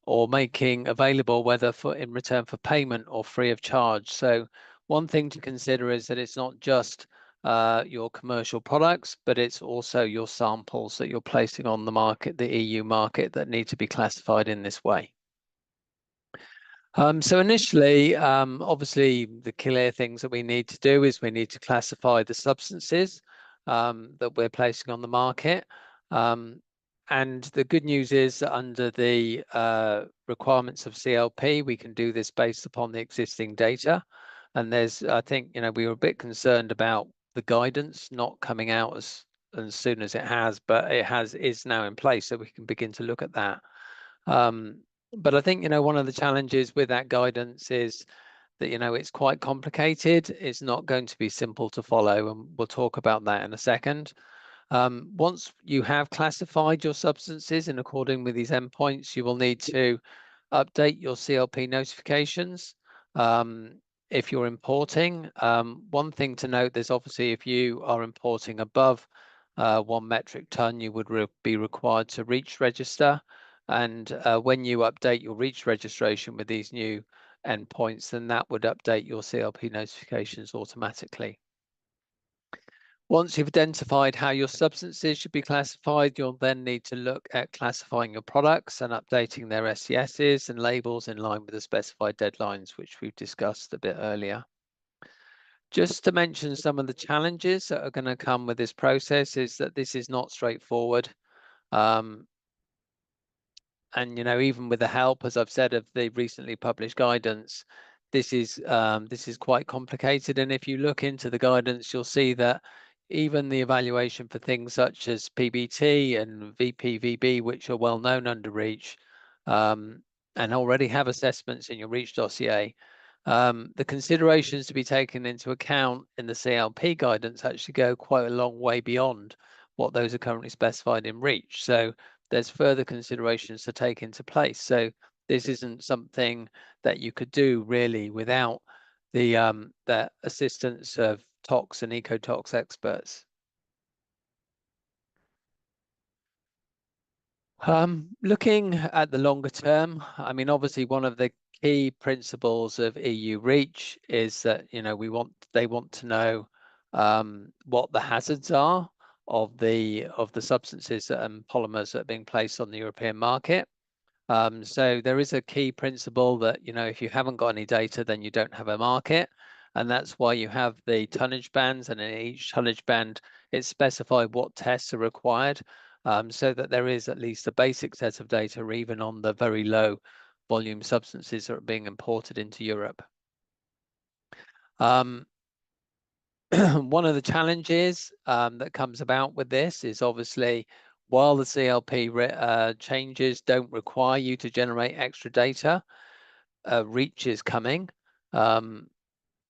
or making available, whether in return for payment or free of charge. So one thing to consider is that it's not just your commercial products, but it's also your samples that you're placing on the market, the EU market, that need to be classified in this way. So initially, obviously, the clear things that we need to do is we need to classify the substances that we're placing on the market. And the good news is that under the requirements of CLP, we can do this based upon the existing data. And there's, I think, you know, we were a bit concerned about the guidance not coming out as soon as it has, but is now in place, so we can begin to look at that. But I think, you know, one of the challenges with that guidance is that, you know, it's quite complicated. It's not going to be simple to follow, and we'll talk about that in a second. Once you have classified your substances in accordance with these endpoints, you will need to update your CLP notifications. If you're importing, one thing to note, there's obviously, if you are importing above 1 metric ton, you would be required to REACH register. And when you update your REACH registration with these new endpoints, then that would update your CLP notifications automatically. Once you've identified how your substances should be classified, you'll then need to look at classifying your products and updating their SCSs and labels in line with the specified deadlines, which we've discussed a bit earlier. Just to mention some of the challenges that are going to come with this process is that this is not straightforward. And, you know, even with the help, as I've said, of the recently published guidance, this is quite complicated. And if you look into the guidance, you'll see that even the evaluation for things such as PBT and VPVB, which are well known under REACH, and already have assessments in your REACH dossier, the considerations to be taken into account in the CLP guidance actually go quite a long way beyond what those are currently specified in REACH. So there's further considerations to take into place. So this isn't something that you could do really without the assistance of tox and ecotox experts. Looking at the longer term, I mean, obviously one of the key principles of EU REACH is that, you know, they want to know what the hazards are of the substances and polymers that are being placed on the European market. So there is a key principle that, you know, if you haven't got any data, then you don't have a market. And that's why you have the tonnage bands, and in each tonnage band, it's specified what tests are required, so that there is at least a basic set of data, even on the very low volume substances that are being imported into Europe. One of the challenges that comes about with this is obviously while the CLP changes don't require you to generate extra data, REACH is coming, and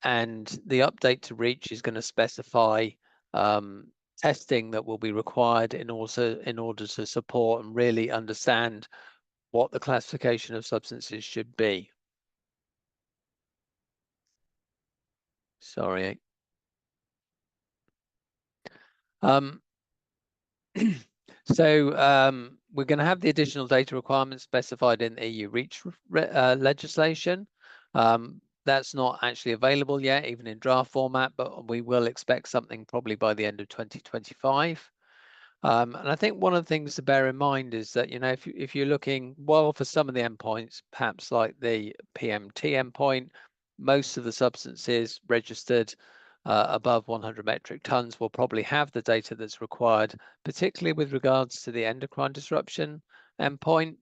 the update to REACH is going to specify testing that will be required in order to support and really understand what the classification of substances should be. Sorry. So we're going to have the additional data requirements specified in the EU REACH legislation. That's not actually available yet, even in draft format, but we will expect something probably by the end of 2025. And I think one of the things to bear in mind is that, if you're looking, well, for some of the endpoints, perhaps like the PMT endpoint, most of the substances registered above 100 metric tons will probably have the data that's required, particularly with regards to the endocrine disruption endpoint.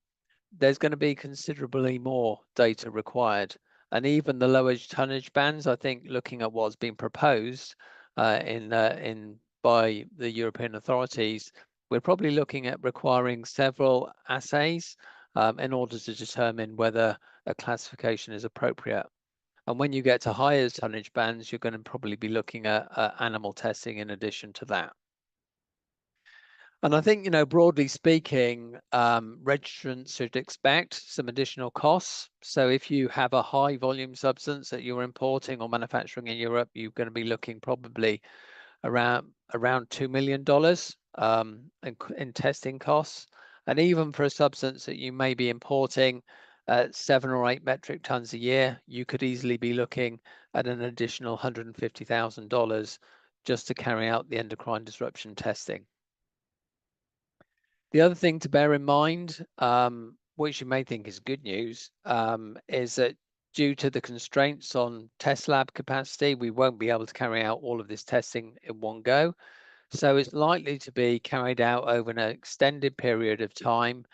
There's going to be considerably more data required. And even the lower tonnage bands, I think, looking at what's been proposed by the European authorities, we're probably looking at requiring several assays in order to determine whether a classification is appropriate. And when you get to higher tonnage bands, you're going to probably be looking at animal testing in addition to that. And I think, broadly speaking, registrants should expect some additional costs. So if you have a high volume substance that you're importing or manufacturing in Europe, you're going to be looking probably around $2 million in testing costs. And even for a substance that you may be importing 7 or 8 metric tons a year, you could easily be looking at an additional $150,000 just to carry out the endocrine disruption testing. The other thing to bear in mind, which you may think is good news, is that due to the constraints on test lab capacity, we won't be able to carry out all of this testing in one go. So it's likely to be carried out over an extended period of time.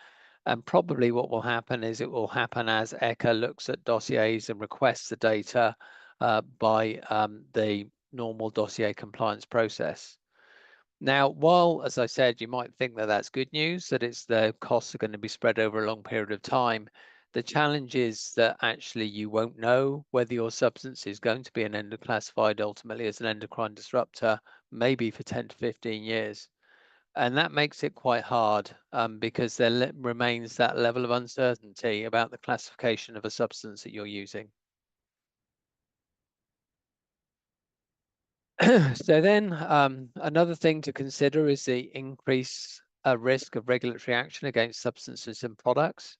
And probably what will happen is it will happen as ECHA looks at dossiers and requests the data by the normal dossier compliance process. Now, while, as I said, you might think that that's good news, that the costs are going to be spread over a long period of time, the challenge is that actually you won't know whether your substance is going to be classified ultimately as an endocrine disruptor, maybe for 10 to 15 years. And that makes it quite hard because there remains that level of uncertainty about the classification of a substance that you're using. So then another thing to consider is the increased risk of regulatory action against substances and products.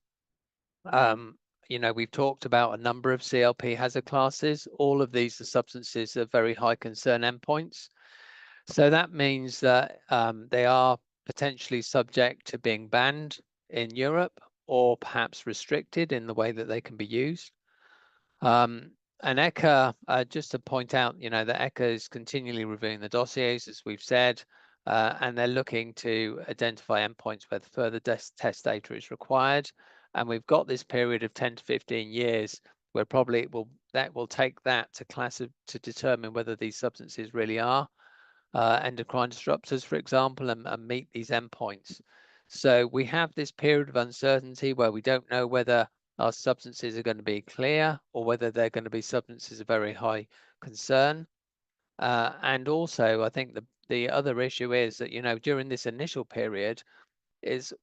We've talked about a number of CLP hazard classes. All of these are substances of very high concern endpoints. So that means that they are potentially subject to being banned in Europe or perhaps restricted in the way that they can be used. And ECHA, just to point out, that ECHA is continually reviewing the dossiers, as we've said, and they're looking to identify endpoints where further test data is required. And we've got this period of 10 to 15 years where probably it will take that to determine whether these substances really are endocrine disruptors, for example, and meet these endpoints. So we have this period of uncertainty where we don't know whether our substances are going to be clear or whether they're going to be substances of very high concern. And also, I think the other issue is that, during this initial period, it's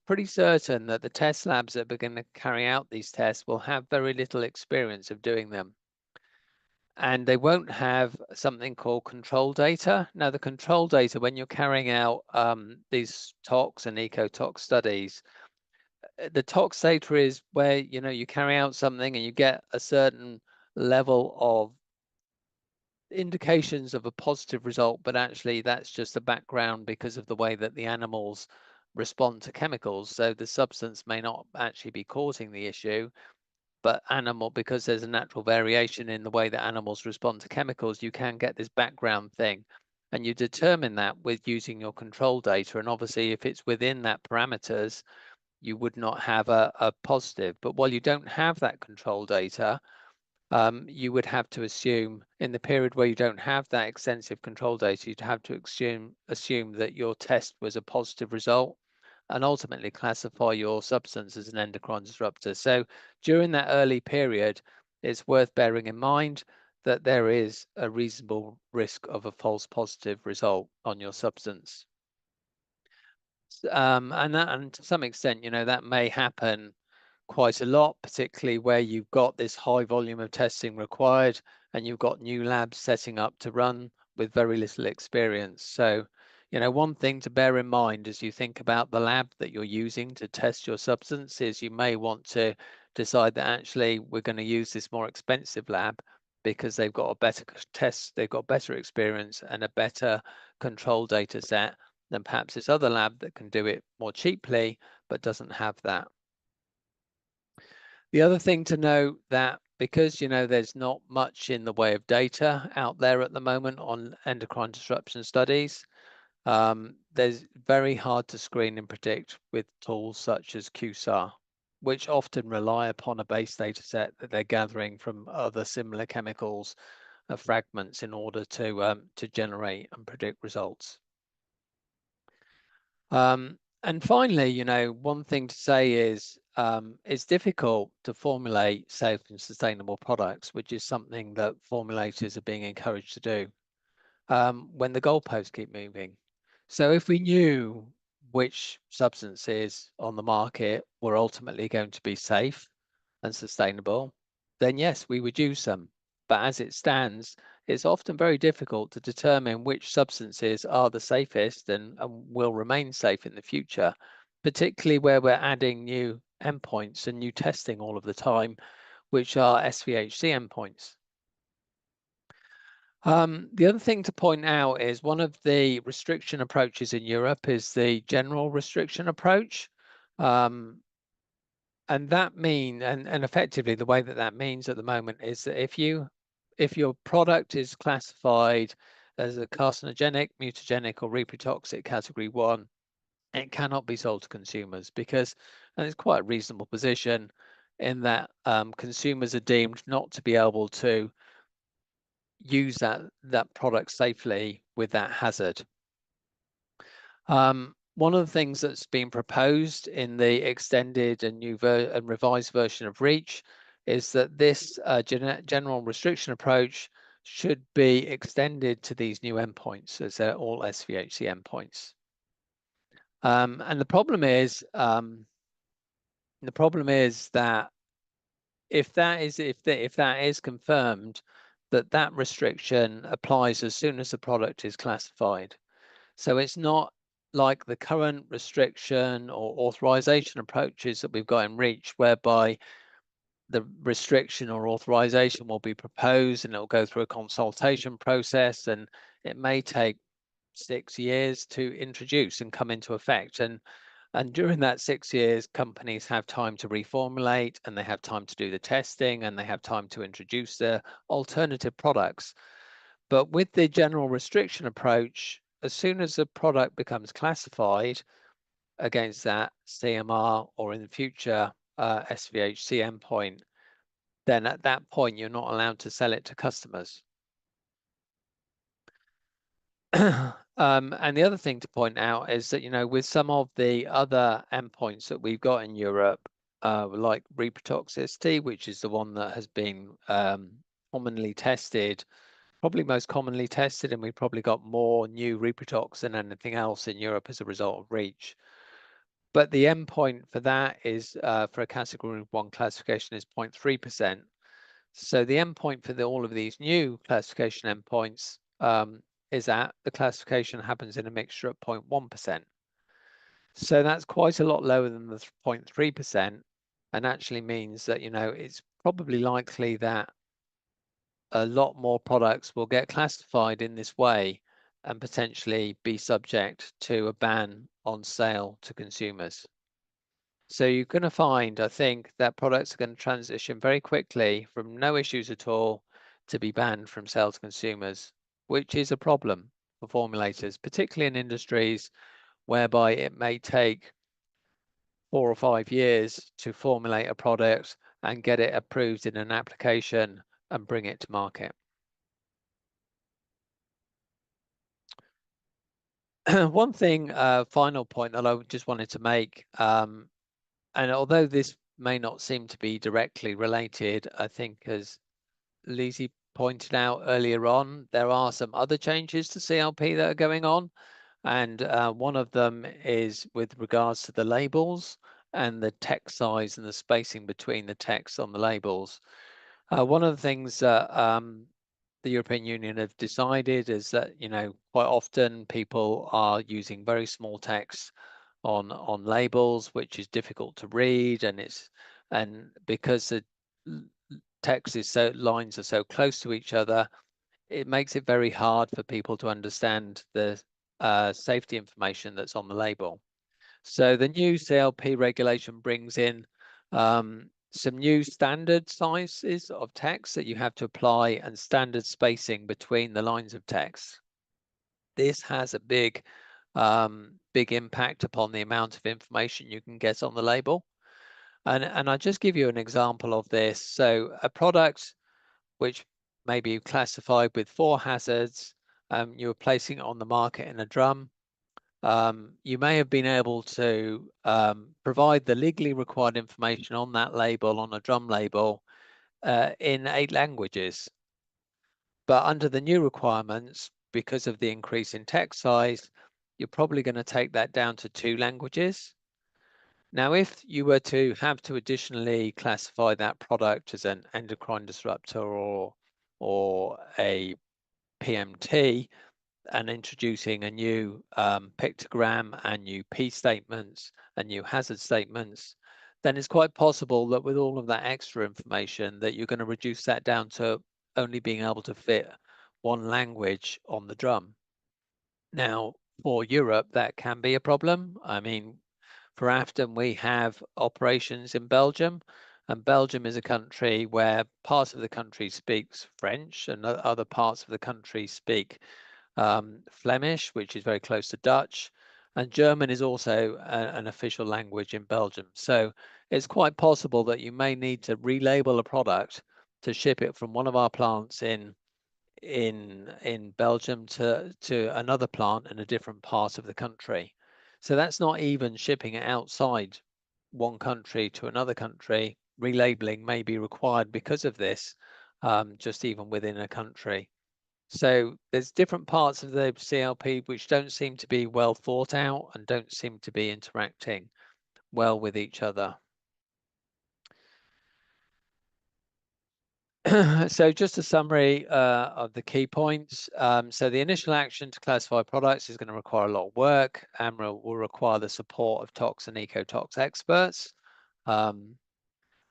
pretty certain that the test labs that are going to carry out these tests will have very little experience of doing them. And they won't have something called control data. Now, the control data, when you're carrying out these tox and eco-tox studies, the tox data is where, you carry out something and you get a certain level of indications of a positive result, but actually that's just a background because of the way that the animals respond to chemicals. So the substance may not actually be causing the issue, but because there's a natural variation in the way that animals respond to chemicals, you can get this background thing. And you determine that with using your control data. And obviously, if it's within that parameters, you would not have a positive. But while you don't have that control data, you would have to assume in the period where you don't have that extensive control data, you'd have to assume that your test was a positive result. and ultimately classify your substance as an endocrine disruptor. So during that early period, it's worth bearing in mind that there is a reasonable risk of a false positive result on your substance. And to some extent, you know, that may happen quite a lot, particularly where you've got this high volume of testing required and you've got new labs setting up to run with very little experience. So, you know, one thing to bear in mind as you think about the lab that you're using to test your substance is you may want to decide that actually we're going to use this more expensive lab because they've got a better test, they've got better experience and a better control data set than perhaps this other lab that can do it more cheaply but doesn't have that. The other thing to note that because, you know, there's not much in the way of data out there at the moment on endocrine disruption studies, there's very hard to screen and predict with tools such as QSAR, which often rely upon a base data set that they're gathering from other similar chemicals fragments in order to generate and predict results. And finally, you know, one thing to say is it's difficult to formulate safe and sustainable products, which is something that formulators are being encouraged to do when the goalposts keep moving. So if we knew which substances on the market were ultimately going to be safe and sustainable, then yes, we would use them. But as it stands, it's often very difficult to determine which substances are the safest and will remain safe in the future, particularly where we're adding new endpoints and new testing all of the time, which are SVHC endpoints. The other thing to point out is one of the restriction approaches in Europe is the general restriction approach. And that and effectively the way that that means at the moment is that if your product is classified as a carcinogenic, mutagenic or reprotoxic category 1, it cannot be sold to consumers because, and it's quite a reasonable position in that consumers are deemed not to be able to use that product safely with that hazard. One of the things that's been proposed in the extended and new and revised version of REACH is that this general restriction approach should be extended to these new endpoints as they're all SVHC endpoints. And the problem is that if that is confirmed, that restriction applies as soon as the product is classified. So it's not like the current restriction or authorization approaches that we've got in REACH, whereby the restriction or authorization will be proposed and it'll go through a consultation process and it may take 6 years to introduce and come into effect. And during that 6 years, companies have time to reformulate and they have time to do the testing and they have time to introduce their alternative products. But with the general restriction approach, as soon as the product becomes classified against that CMR or in the future SVHC endpoint, then at that point, you're not allowed to sell it to customers. And the other thing to point out is that, you know, with some of the other endpoints that we've got in Europe, like reprotoxicity, which is the one that has been commonly tested, probably most commonly tested, and we've probably got more new reprotox than anything else in Europe as a result of REACH. But the endpoint for that is for a category 1 classification is 0.3%. So the endpoint for all of these new classification endpoints is that the classification happens in a mixture at 0.1%. So that's quite a lot lower than the 0.3%, and actually means that, you know, it's probably likely that a lot more products will get classified in this way and potentially be subject to a ban on sale to consumers. So you're going to find, I think, that products are going to transition very quickly from no issues at all to be banned from sale to consumers, which is a problem for formulators, particularly in industries whereby it may take 4 or 5 years to formulate a product and get it approved in an application and bring it to market. one thing, final point that I just wanted to make, and although this may not seem to be directly related, I think as Lizzie pointed out earlier on, there are some other changes to CLP that are going on. And one of them is with regards to the labels and the text size and the spacing between the text on the labels. One of the things that the European Union have decided is that, quite often people are using very small text on labels, which is difficult to read, and because the text is lines are so close to each other, it makes it very hard for people to understand the safety information that's on the label. So the new CLP regulation brings in some new standard sizes of text that you have to apply and standard spacing between the lines of text. This has a big impact upon the amount of information you can get on the label. And I'll just give you an example of this. So a product which may be classified with 4 hazards, you're placing it on the market in a drum. You may have been able to provide the legally required information on that label, on a drum label, in 8 languages. But under the new requirements, because of the increase in text size, you're probably going to take that down to 2 languages. Now, if you were to have to additionally classify that product as an endocrine disruptor or a PMT, and introducing a new pictogram and new P statements and new hazard statements, then it's quite possible that with all of that extra information that you're going to reduce that down to only being able to fit 1 language on the drum. Now, for Europe, that can be a problem. I mean, for Afton, we have operations in Belgium, and Belgium is a country where parts of the country speaks French and other parts of the country speak Flemish, which is very close to Dutch, and German is also an official language in Belgium. So it's quite possible that you may need to relabel a product to ship it from one of our plants in Belgium to another plant in a different part of the country. So that's not even shipping it outside one country to another country. Relabeling may be required because of this, just even within a country. So there's different parts of the CLP which don't seem to be well thought out and don't seem to be interacting well with each other. So just a summary of the key points. So the initial action to classify products is going to require a lot of work and will require the support of tox and ecotox experts.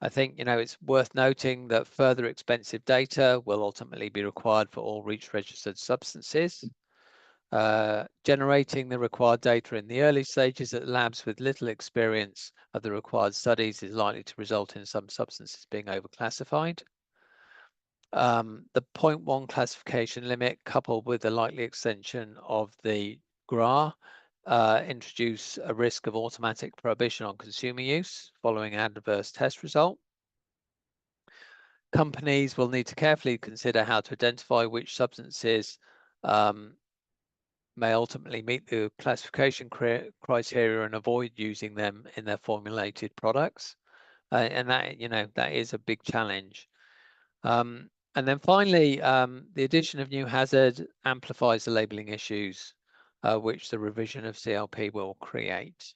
I think, it's worth noting that further expensive data will ultimately be required for all REACH registered substances. Generating the required data in the early stages at labs with little experience of the required studies is likely to result in some substances being overclassified. The 0.1 classification limit coupled with the likely extension of the GRA introduce a risk of automatic prohibition on consumer use following an adverse test result. Companies will need to carefully consider how to identify which substances may ultimately meet the classification criteria and avoid using them in their formulated products. And that is a big challenge. And then finally, the addition of new hazard amplifies the labeling issues which the revision of CLP will create.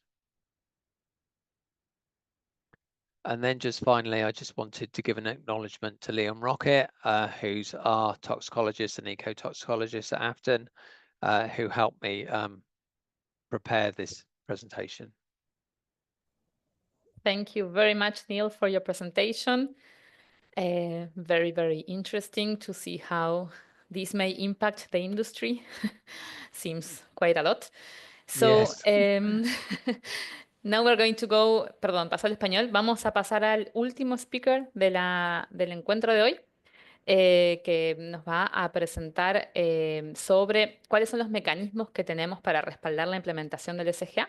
And then just finally, I just wanted to give an acknowledgement to Liam Rocket, who's our toxicologist and ecotoxicologist at Afton, who helped me prepare this presentation. Thank you very much, Neil, for your presentation. Very, very interesting to see how this may impact the industry. Seems quite a lot. So, Yes. now we're going to go, perdón, paso al español. Vamos a pasar al último speaker del encuentro de hoy, que nos va a presentar sobre cuáles son los mecanismos que tenemos para respaldar la implementación del SGA.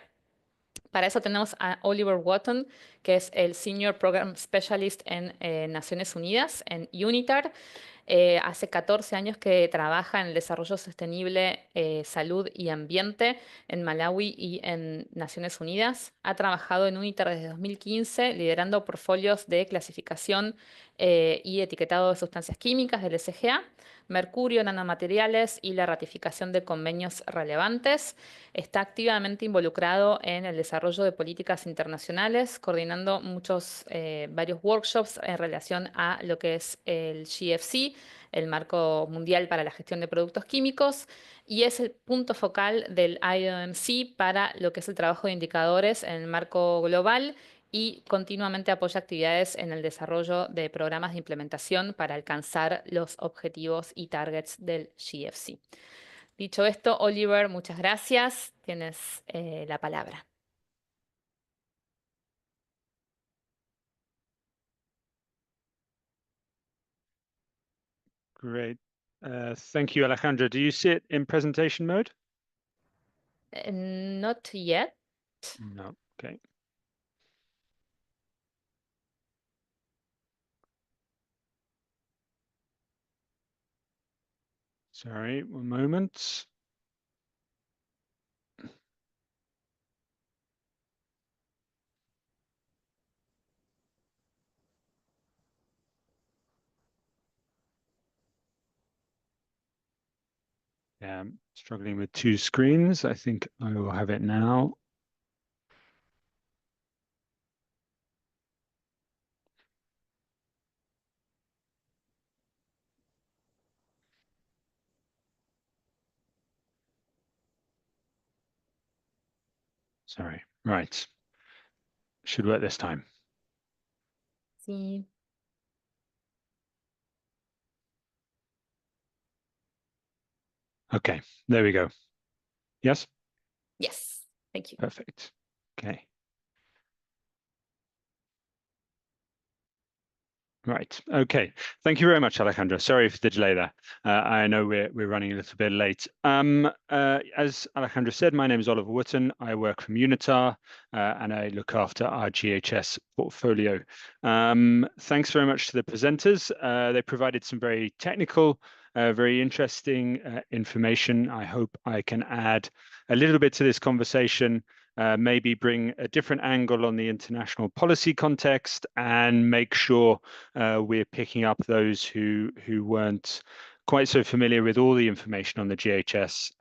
Para eso tenemos a Oliver Wotton, que es el Senior Program Specialist en Naciones Unidas, en UNITAR. Hace 14 años que trabaja en el desarrollo sostenible, salud y ambiente en Malawi y en Naciones Unidas. Ha trabajado en UNITER desde 2015, liderando portfolios de clasificación y etiquetado de sustancias químicas del SGA, mercurio, nanomateriales y la ratificación de convenios relevantes. Está activamente involucrado en el desarrollo de políticas internacionales, coordinando varios workshops en relación a lo que es el GFC, el Marco Mundial para la Gestión de Productos Químicos, y es el punto focal del IOMC para lo que es el trabajo de indicadores en el marco global y continuamente apoya actividades en el desarrollo de programas de implementación para alcanzar los objetivos y targets del GFC. Dicho esto, Oliver, muchas gracias. Tienes la palabra. Great. Thank you, Alejandra. Do you see it in presentation mode? Not yet. No. Okay. Sorry, one moment. Yeah, I'm struggling with two screens. I think I will have it now. Sorry. Right. Should work this time. Sí. Okay, there we go. Yes? Yes, thank you. Perfect. Okay. Right. Okay. Thank you very much, Alejandra. Sorry for the delay there. I know we're running a little bit late. As Alejandra said, my name is Oliver Wooten. I work from UNITAR and I look after our GHS portfolio. Thanks very much to the presenters. They provided some very technical, very interesting information. I hope I can add a little bit to this conversation. Maybe bring a different angle on the international policy context and make sure we're picking up those who weren't quite so familiar with all the information on the GHS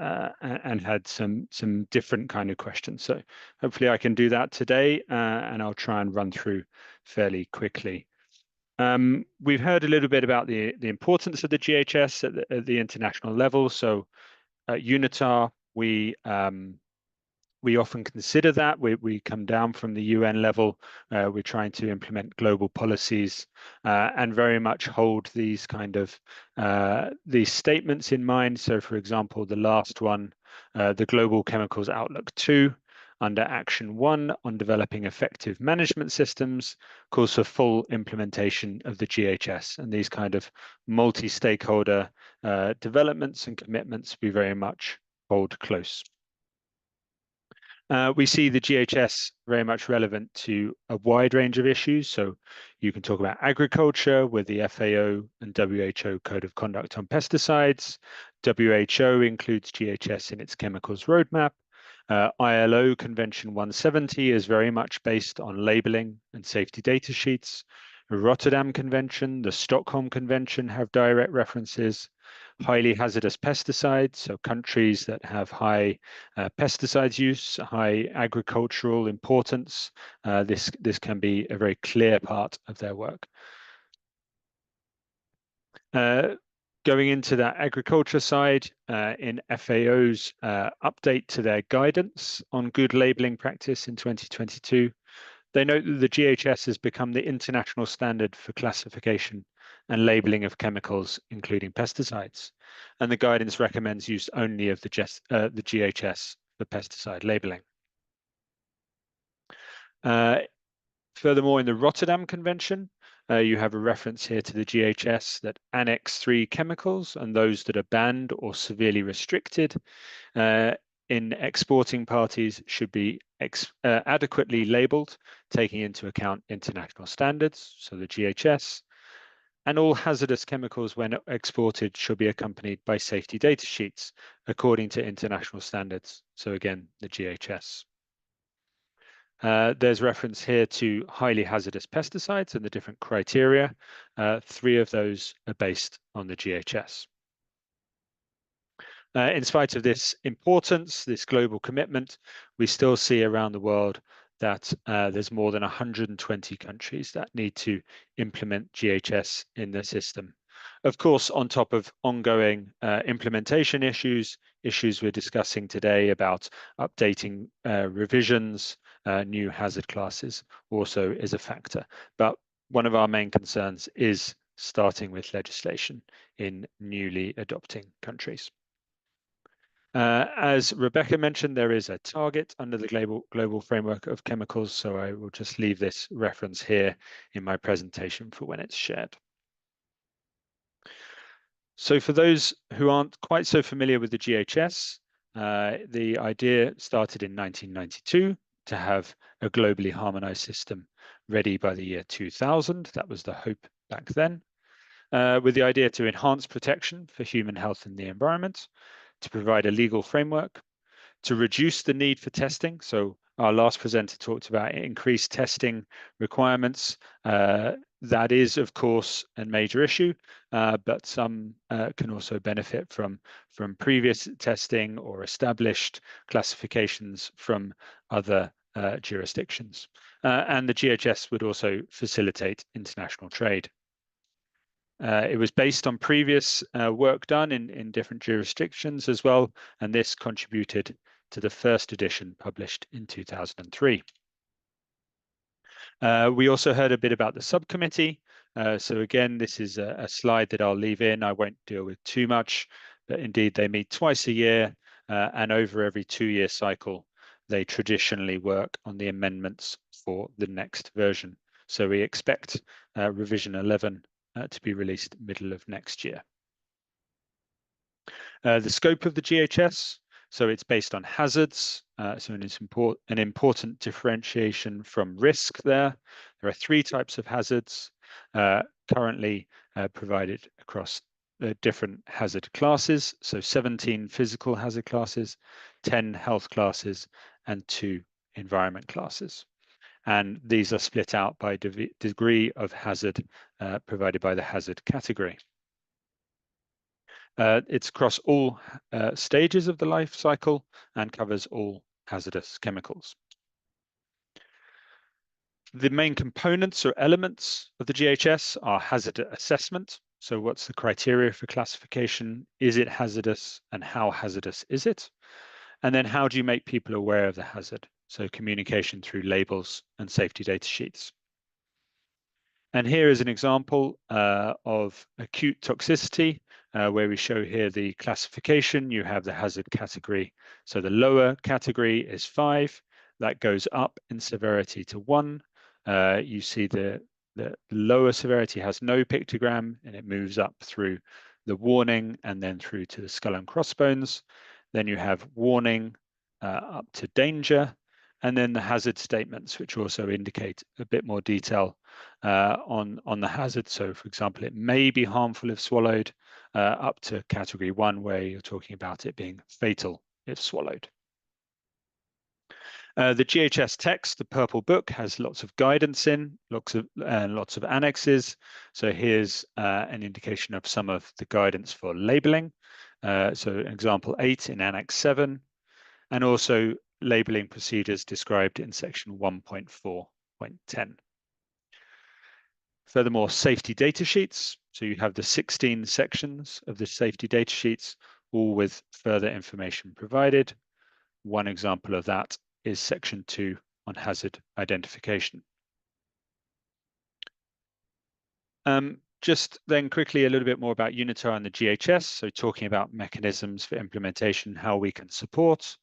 and had some different kind of questions. So hopefully I can do that today and I'll try and run through fairly quickly. We've heard a little bit about the importance of the GHS at the international level. So at UNITAR, we often consider that. We come down from the UN level. We're trying to implement global policies and very much hold these kind of these statements in mind. So, for example, the last one, the Global Chemicals Outlook 2, under Action 1 on developing effective management systems, calls for full implementation of the GHS. And these kind of multi-stakeholder developments and commitments we very much hold close. We see the GHS very much relevant to a wide range of issues. So you can talk about agriculture with the FAO and WHO Code of Conduct on Pesticides. WHO includes GHS in its chemicals roadmap. ILO Convention 170 is very much based on labeling and safety data sheets. The Rotterdam Convention, the Stockholm Convention have direct references. Highly hazardous pesticides, so countries that have high pesticides use, high agricultural importance, this can be a very clear part of their work. Going into that agriculture side, in FAO's update to their guidance on good labeling practice in 2022, they note that the GHS has become the international standard for classification and labeling of chemicals, including pesticides. And the guidance recommends use only of the GHS for pesticide labeling. Furthermore, in the Rotterdam Convention, you have a reference here to the GHS that Annex 3 chemicals and those that are banned or severely restricted in exporting parties should be adequately labeled, taking into account international standards, so the GHS. And all hazardous chemicals when exported should be accompanied by safety data sheets according to international standards. So again, the GHS. There's reference here to highly hazardous pesticides and the different criteria. 3 of those are based on the GHS. In spite of this importance, this global commitment, we still see around the world that there's more than 120 countries that need to implement GHS in their system. Of course, on top of ongoing implementation issues we're discussing today about updating revisions, new hazard classes also is a factor. But one of our main concerns is starting with legislation in newly adopting countries. As Rebecca mentioned, there is a target under the global framework of chemicals, so I will just leave this reference here in my presentation for when it's shared. So for those who aren't quite so familiar with the GHS, the idea started in 1992 to have a globally harmonized system ready by the year 2000. That was the hope back then, with the idea to enhance protection for human health and the environment, to provide a legal framework, to reduce the need for testing. So our last presenter talked about increased testing requirements. That is, of course, a major issue, but some can also benefit from previous testing or established classifications from other jurisdictions. And the GHS would also facilitate international trade. It was based on previous work done in different jurisdictions as well, and this contributed to the first edition published in 2003. We also heard a bit about the subcommittee. So again, this is a slide that I'll leave in. I won't deal with too much, but indeed they meet twice a year, and over every 2-year cycle, they traditionally work on the amendments for the next version. So we expect revision 11 to be released middle of next year. The scope of the GHS, so it's based on hazards, so it's an important differentiation from risk there. There are 3 types of hazards currently provided across the different hazard classes, so 17 physical hazard classes, 10 health classes, and 2 environment classes. And these are split out by degree of hazard provided by the hazard category. It's across all stages of the life cycle and covers all hazardous chemicals. The main components or elements of the GHS are hazard assessment. So what's the criteria for classification? Is it hazardous, and how hazardous is it? And then how do you make people aware of the hazard? So communication through labels and safety data sheets. And here is an example of acute toxicity, where we show here the classification. You have the hazard category. So the lower category is 5. That goes up in severity to 1. You see the lower severity has no pictogram, and it moves up through the warning and then through to the skull and crossbones. Then you have warning up to danger, and then the hazard statements, which also indicate a bit more detail on the hazard. So, for example, it may be harmful if swallowed, up to category 1, where you're talking about it being fatal if swallowed. The GHS text, the purple book, has lots of guidance in, lots of annexes. So here's an indication of some of the guidance for labeling. So example 8 in Annex 7, and also labeling procedures described in section 1.4.10. Furthermore, safety data sheets. So you have the 16 sections of the safety data sheets, all with further information provided. One example of that is section 2 on hazard identification. Just then quickly a little bit more about UNITAR and the GHS. So talking about mechanisms for implementation, how we can support.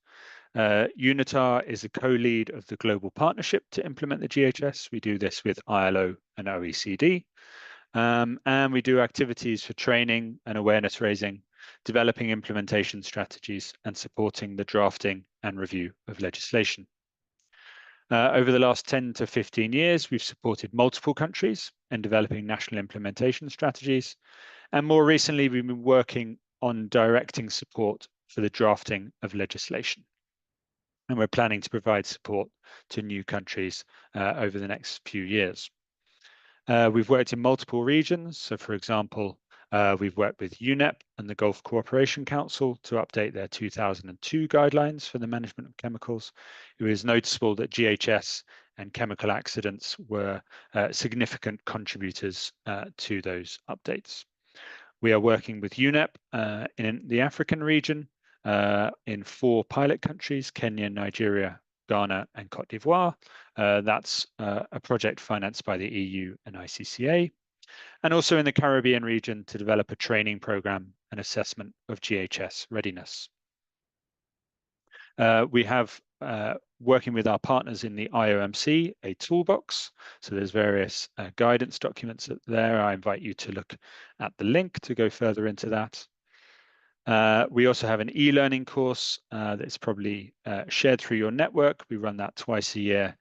UNITAR is a co-lead of the global partnership to implement the GHS. We do this with ILO and OECD. And we do activities for training and awareness raising, developing implementation strategies, and supporting the drafting and review of legislation. Over the last 10 to 15 years, we've supported multiple countries and developing national implementation strategies. And more recently, we've been working on directing support for the drafting of legislation. And we're planning to provide support to new countries over the next few years. We've worked in multiple regions. So for example, we've worked with UNEP and the Gulf Cooperation Council to update their 2002 guidelines for the management of chemicals. It was noticeable that GHS and chemical accidents were significant contributors to those updates. We are working with UNEP in the African region in 4 pilot countries, Kenya, Nigeria, Ghana and Cote d'Ivoire. That's a project financed by the EU and ICCA. And also in the Caribbean region to develop a training program and assessment of GHS readiness. We have, working with our partners in the IOMC, a toolbox. So there's various guidance documents there. I invite you to look at the link to go further into that. We also have an e-learning course that's probably shared through your network. We run that twice a year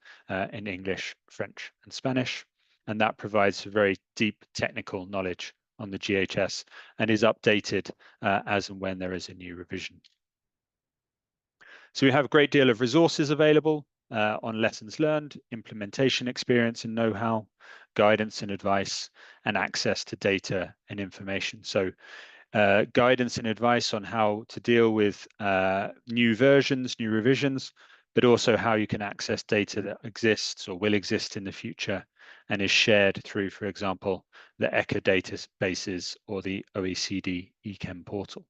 in English, French, and Spanish. And that provides very deep technical knowledge on the GHS and is updated as and when there is a new revision. So we have a great deal of resources available on lessons learned, implementation experience and know-how, guidance and advice, and access to data and information. So guidance and advice on how to deal with new versions, new revisions, but also how you can access data that exists or will exist in the future and is shared through, for example, the ECHA databases or the OECD eChem portal.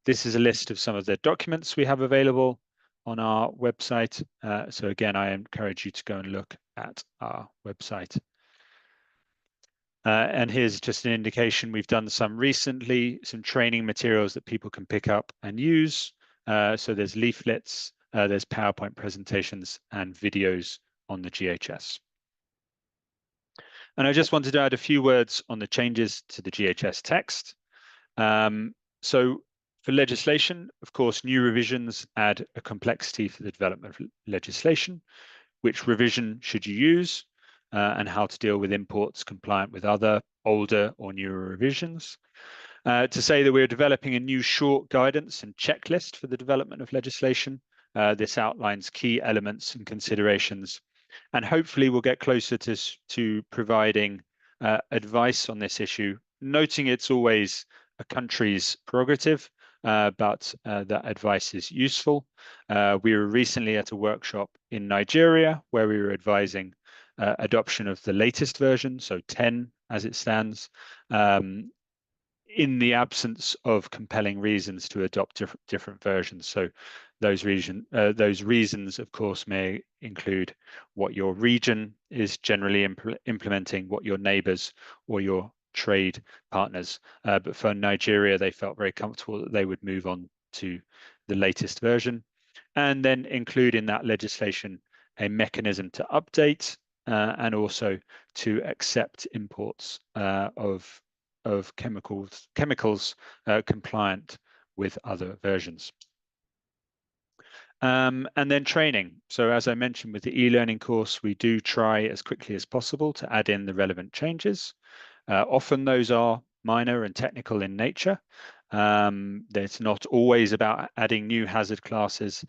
This is a list of some of the documents we have available on our website. So again, I encourage you to go and look at our website. And here's just an indication. We've done some recently, some training materials that people can pick up and use. So there's leaflets, there's PowerPoint presentations and videos on the GHS. And I just wanted to add a few words on the changes to the GHS text. So for legislation, of course, new revisions add a complexity for the development of legislation. Which revision should you use and how to deal with imports compliant with other older or newer revisions. To say that we're developing a new short guidance and checklist for the development of legislation. This outlines key elements and considerations, and hopefully we'll get closer to providing advice on this issue, noting it's always a country's prerogative, but that advice is useful. We were recently at a workshop in Nigeria where we were advising adoption of the latest version, so 10 as it stands, in the absence of compelling reasons to adopt different versions. So those reasons, of course, may include what your region is generally implementing, what your neighbors or your trade partners. But for Nigeria, they felt very comfortable that they would move on to the latest version, and then include in that legislation a mechanism to update and also to accept imports of chemicals compliant with other versions. And then training. So as I mentioned with the e-learning course, we do try as quickly as possible to add in the relevant changes. Often those are minor and technical in nature. It's not always about adding new hazard classes.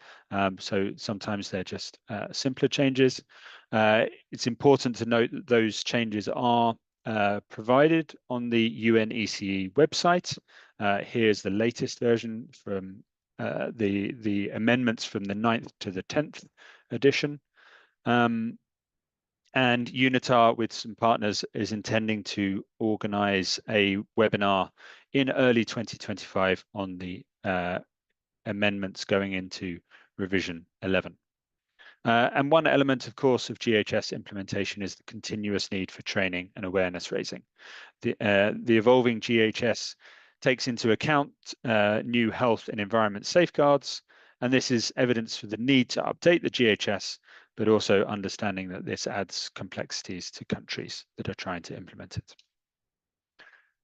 So sometimes they're just simpler changes. It's important to note that those changes are provided on the UNECE website. Here's the latest version from the amendments from the 9th to the 10th edition. And UNITAR, with some partners, is intending to organize a webinar in early 2025 on the amendments going into revision 11. And one element, of course, of GHS implementation is the continuous need for training and awareness raising. The evolving GHS takes into account new health and environment safeguards, and this is evidence for the need to update the GHS, but also understanding that this adds complexities to countries that are trying to implement it.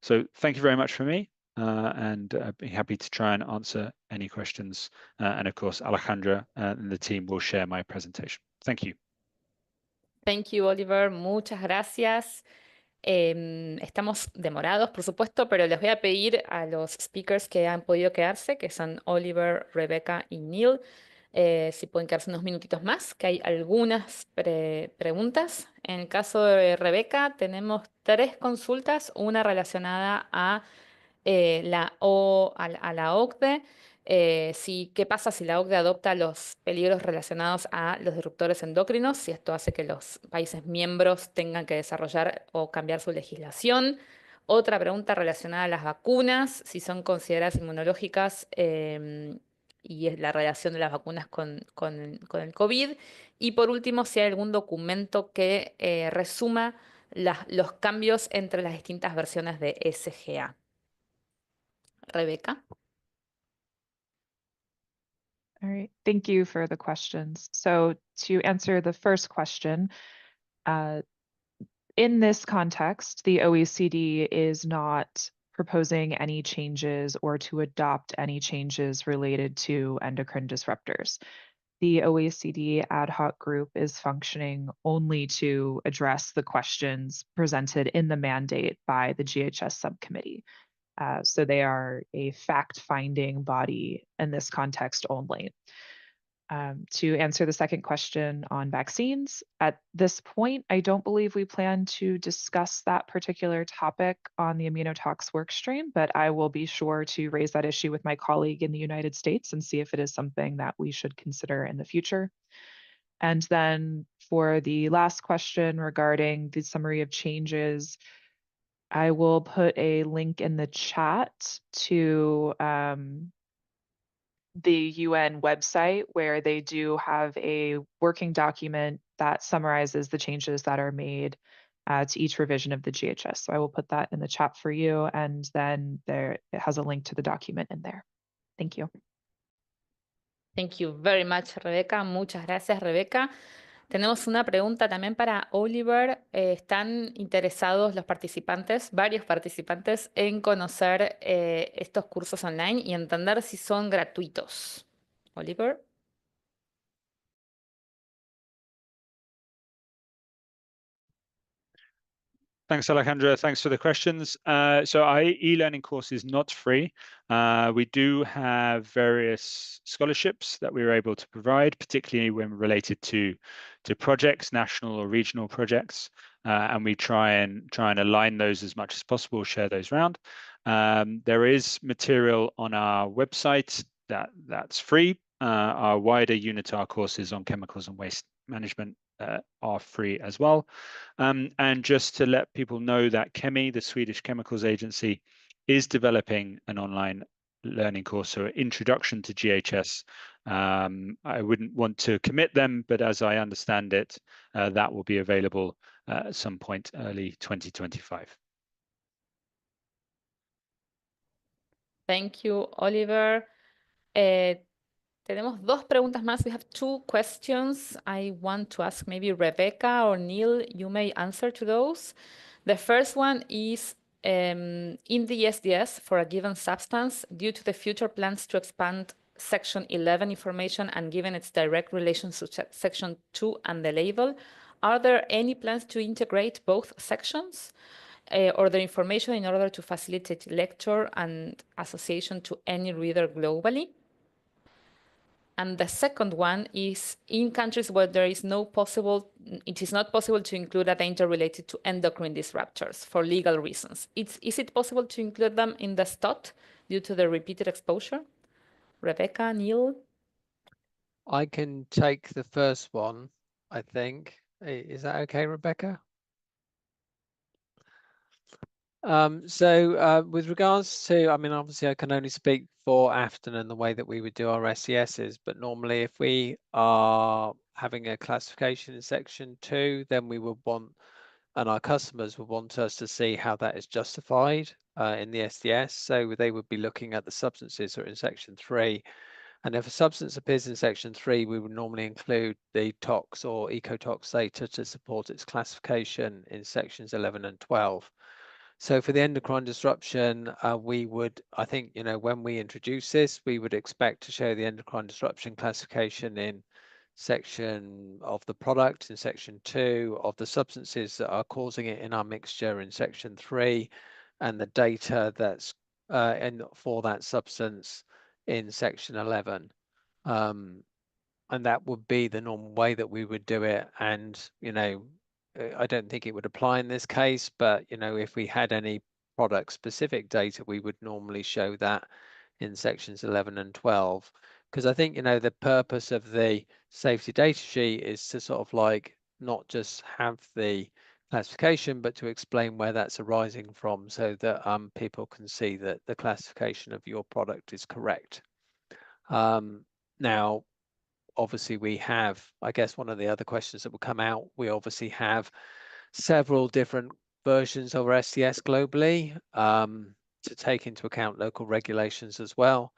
So thank you very much for me, and I'd be happy to try and answer any questions. And of course, Alejandra and the team will share my presentation. Thank you. Thank you, Oliver. Muchas gracias. Estamos demorados, por supuesto, pero les voy a pedir a los speakers que han podido quedarse, que son Oliver, Rebecca y Neil, si pueden quedarse unos minutitos más, que hay algunas preguntas. En el caso de Rebecca, tenemos 3 consultas, una relacionada a a la OCDE. ¿Qué pasa si la OCDE adopta los peligros relacionados a los disruptores endocrinos? Si esto hace que los países miembros tengan que desarrollar o cambiar su legislación. Otra pregunta relacionada a las vacunas, si son consideradas inmunológicas y es la relación de las vacunas con el COVID. Y por último, si hay algún documento que resuma los cambios entre las distintas versiones de SGA. Rebecca. All right, thank you for the questions. So to answer the first question, in this context, the OECD is not proposing any changes or to adopt any changes related to endocrine disruptors. The OECD ad hoc group is functioning only to address the questions presented in the mandate by the GHS subcommittee. So they are a fact-finding body in this context only. To answer the second question on vaccines, at this point, I don't believe we plan to discuss that particular topic on the immunotox workstream, but I will be sure to raise that issue with my colleague in the United States and see if it is something that we should consider in the future. And then for the last question regarding the summary of changes, I will put a link in the chat to the UN website where they do have a working document that summarizes the changes that are made to each revision of the GHS. So I will put that in the chat for you, and then it has a link to the document in there. Thank you. Thank you very much, Rebecca. Muchas gracias, Rebecca. Tenemos una pregunta también para Oliver. ¿Están interesados los participantes, varios participantes, en conocer estos cursos online y entender si son gratuitos? Oliver. Thanks, Alejandra. Thanks for the questions. So our e-learning course is not free. We do have various scholarships that we were able to provide, particularly when related to projects, national or regional projects, and we try and align those as much as possible, share those around. There is material on our website that's free. Our wider UNITAR courses on chemicals and waste management are free as well. And just to let people know that Chemi, the Swedish Chemicals Agency, is developing an online learning course, so introduction to GHS. I wouldn't want to commit them, but as I understand it, that will be available at some point early 2025. Thank you, Oliver. Tenemos 2 preguntas más. We have 2 questions. I want to ask maybe Rebecca or Neil, you may answer to those. The first one is, in the SDS for a given substance, due to the future plans to expand Section 11 information and given its direct relation to Section 2 and the label, are there any plans to integrate both sections or the information in order to facilitate lecture and association to any reader globally? And the second one is in countries where it is not possible to include a danger related to endocrine disruptors for legal reasons. Is it possible to include them in the STOT due to the repeated exposure? Rebecca, Neil? I can take the first one, I think. Is that okay, Rebecca? With regards to, I mean, obviously I can only speak for Afton and the way that we would do our SESs, but normally if we are having a classification in Section 2, then we would want, and our customers would want us to see how that is justified in the SDS. So they would be looking at the substances that are in Section 3. And if a substance appears in Section 3, we would normally include the tox or ecotox data to support its classification in Sections 11 and 12. So for the endocrine disruption, we would, I think, when we introduce this, we would expect to show the endocrine disruption classification in section of the product in section 2, of the substances that are causing it in our mixture in section 3, and the data that's for that substance in section 11. And that would be the normal way that we would do it. And, you know, I don't think it would apply in this case, but, you know, if we had any product specific data, we would normally show that in sections 11 and 12. Because I think, you know, the purpose of the safety data sheet is to sort of like not just have the classification, but to explain where that's arising from, so that people can see that the classification of your product is correct. Now, obviously we have, I guess one of the other questions that will come out, we obviously have several different versions of our STS globally to take into account local regulations as well.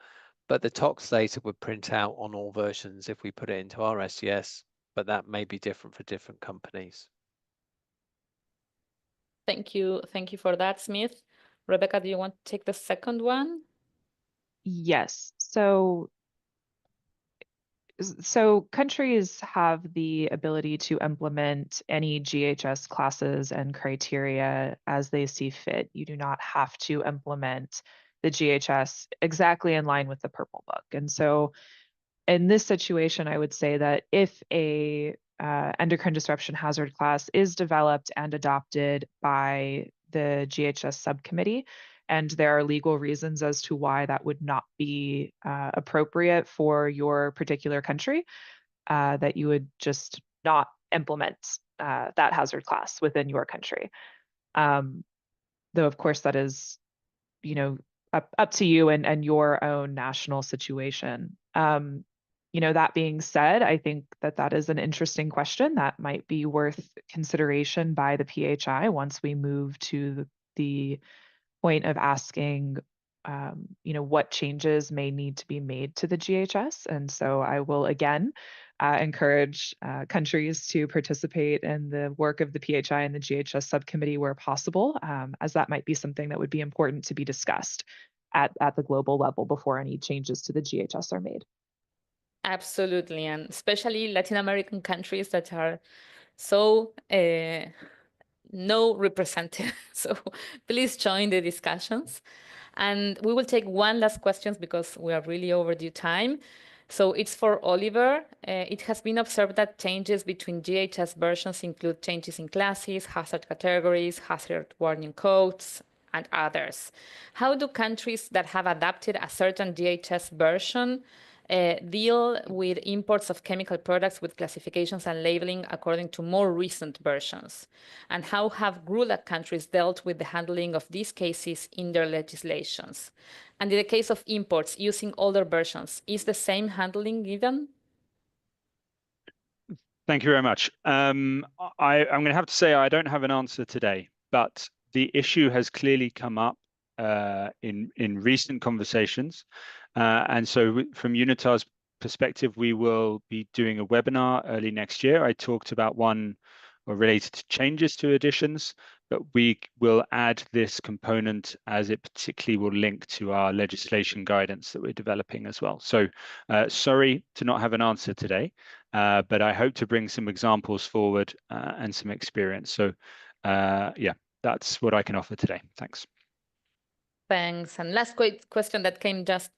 But the tox data would print out on all versions if we put it into our STS, but that may be different for different companies. Thank you for that, Smith. Rebecca, do you want to take the second one? Yes. So countries have the ability to implement any GHS classes and criteria as they see fit. You do not have to implement the GHS exactly in line with the Purple Book. And so in this situation, I would say that if a endocrine disruption hazard class is developed and adopted by the GHS subcommittee, and there are legal reasons as to why that would not be appropriate for your particular country, that you would just not implement that hazard class within your country. Though, of course, that is, you know, up to you and your own national situation. You know, that being said, I think that is an interesting question that might be worth consideration by the PHI once we move to the point of asking, you know, what changes may need to be made to the GHS. And so I will again encourage countries to participate in the work of the PHI and the GHS subcommittee where possible, as that might be something that would be important to be discussed at the global level before any changes to the GHS are made. Absolutely, and especially Latin American countries that are so no represented. So please join the discussions. And we will take one last question because we are really overdue time. So it's for Oliver. It has been observed that changes between GHS versions include changes in classes, hazard categories, hazard warning codes, and others. How do countries that have adopted a certain GHS version deal with imports of chemical products with classifications and labeling according to more recent versions? And how have GRULAC countries dealt with the handling of these cases in their legislations? And in the case of imports using older versions, is the same handling given? Thank you very much. I'm going to have to say I don't have an answer today, but the issue has clearly come up in recent conversations. And so from UNITAR's perspective, we will be doing a webinar early next year. I talked about one related to changes to additions, but we will add this component as it particularly will link to our legislation guidance that we're developing as well. So sorry to not have an answer today, but I hope to bring some examples forward and some experience. So yeah, that's what I can offer today. Thanks. Thanks. And last question that came just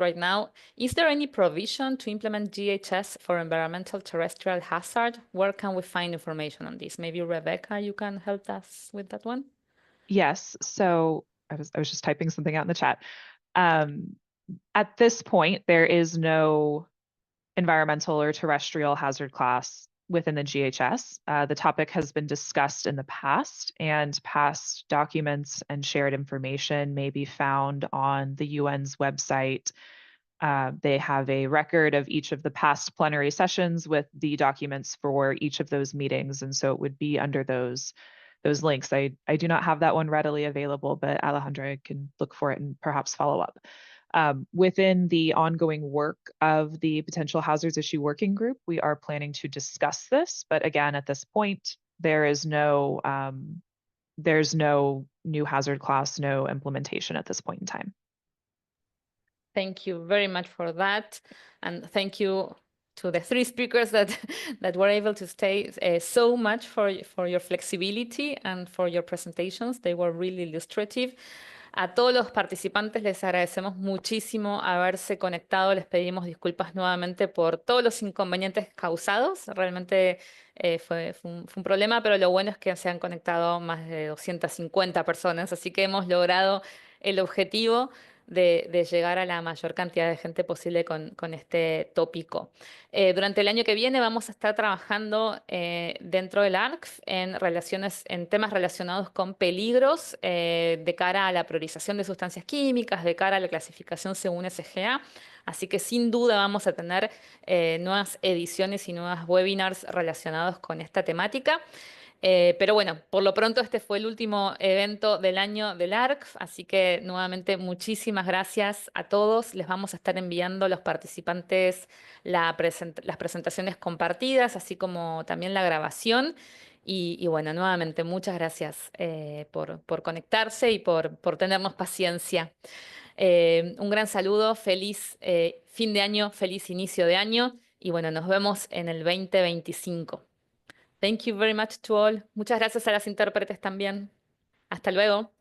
right now. Is there any provision to implement GHS for environmental terrestrial hazard? Where can we find information on this? Maybe Rebecca, you can help us with that one? Yes. So I was just typing something out in the chat. At this point, there is no environmental or terrestrial hazard class within the GHS. The topic has been discussed in the past, and past documents and shared information may be found on the UN's website. They have a record of each of the past plenary sessions with the documents for each of those meetings, and so it would be under those links. I do not have that one readily available, but Alejandra can look for it and perhaps follow up. Within the ongoing work of the Potential Hazards Issue Working Group, we are planning to discuss this, but again, at this point, there's no new hazard class, no implementation at this point in time. Thank you very much for that. And thank you to the three speakers that that were able to stay so much for your flexibility and for your presentations. They were really illustrative. A todos los participantes les agradecemos muchísimo haberse conectado. Les pedimos disculpas nuevamente por todos los inconvenientes causados. Realmente fue un problema, pero lo bueno es que se han conectado más de 250 personas, así que hemos logrado el objetivo de llegar a la mayor cantidad de gente posible con este tópico. Durante el año que viene vamos a estar trabajando dentro del LARCF en temas relacionados con peligros de cara a la priorización de sustancias químicas, de cara a la clasificación según SGA. Así que sin duda vamos a tener nuevas ediciones y nuevas webinars relacionados con esta temática. Pero bueno, por lo pronto este fue el último evento del año del LARCF, así que nuevamente muchísimas gracias a todos. Les vamos a estar enviando a los participantes las presentaciones compartidas, así como también la grabación. Y bueno, nuevamente muchas gracias por conectarse y por tenernos paciencia. Un gran saludo, feliz fin de año, feliz inicio de año y bueno, nos vemos en el 2025. Thank you very much to all. Muchas gracias a las intérpretes también. Hasta luego.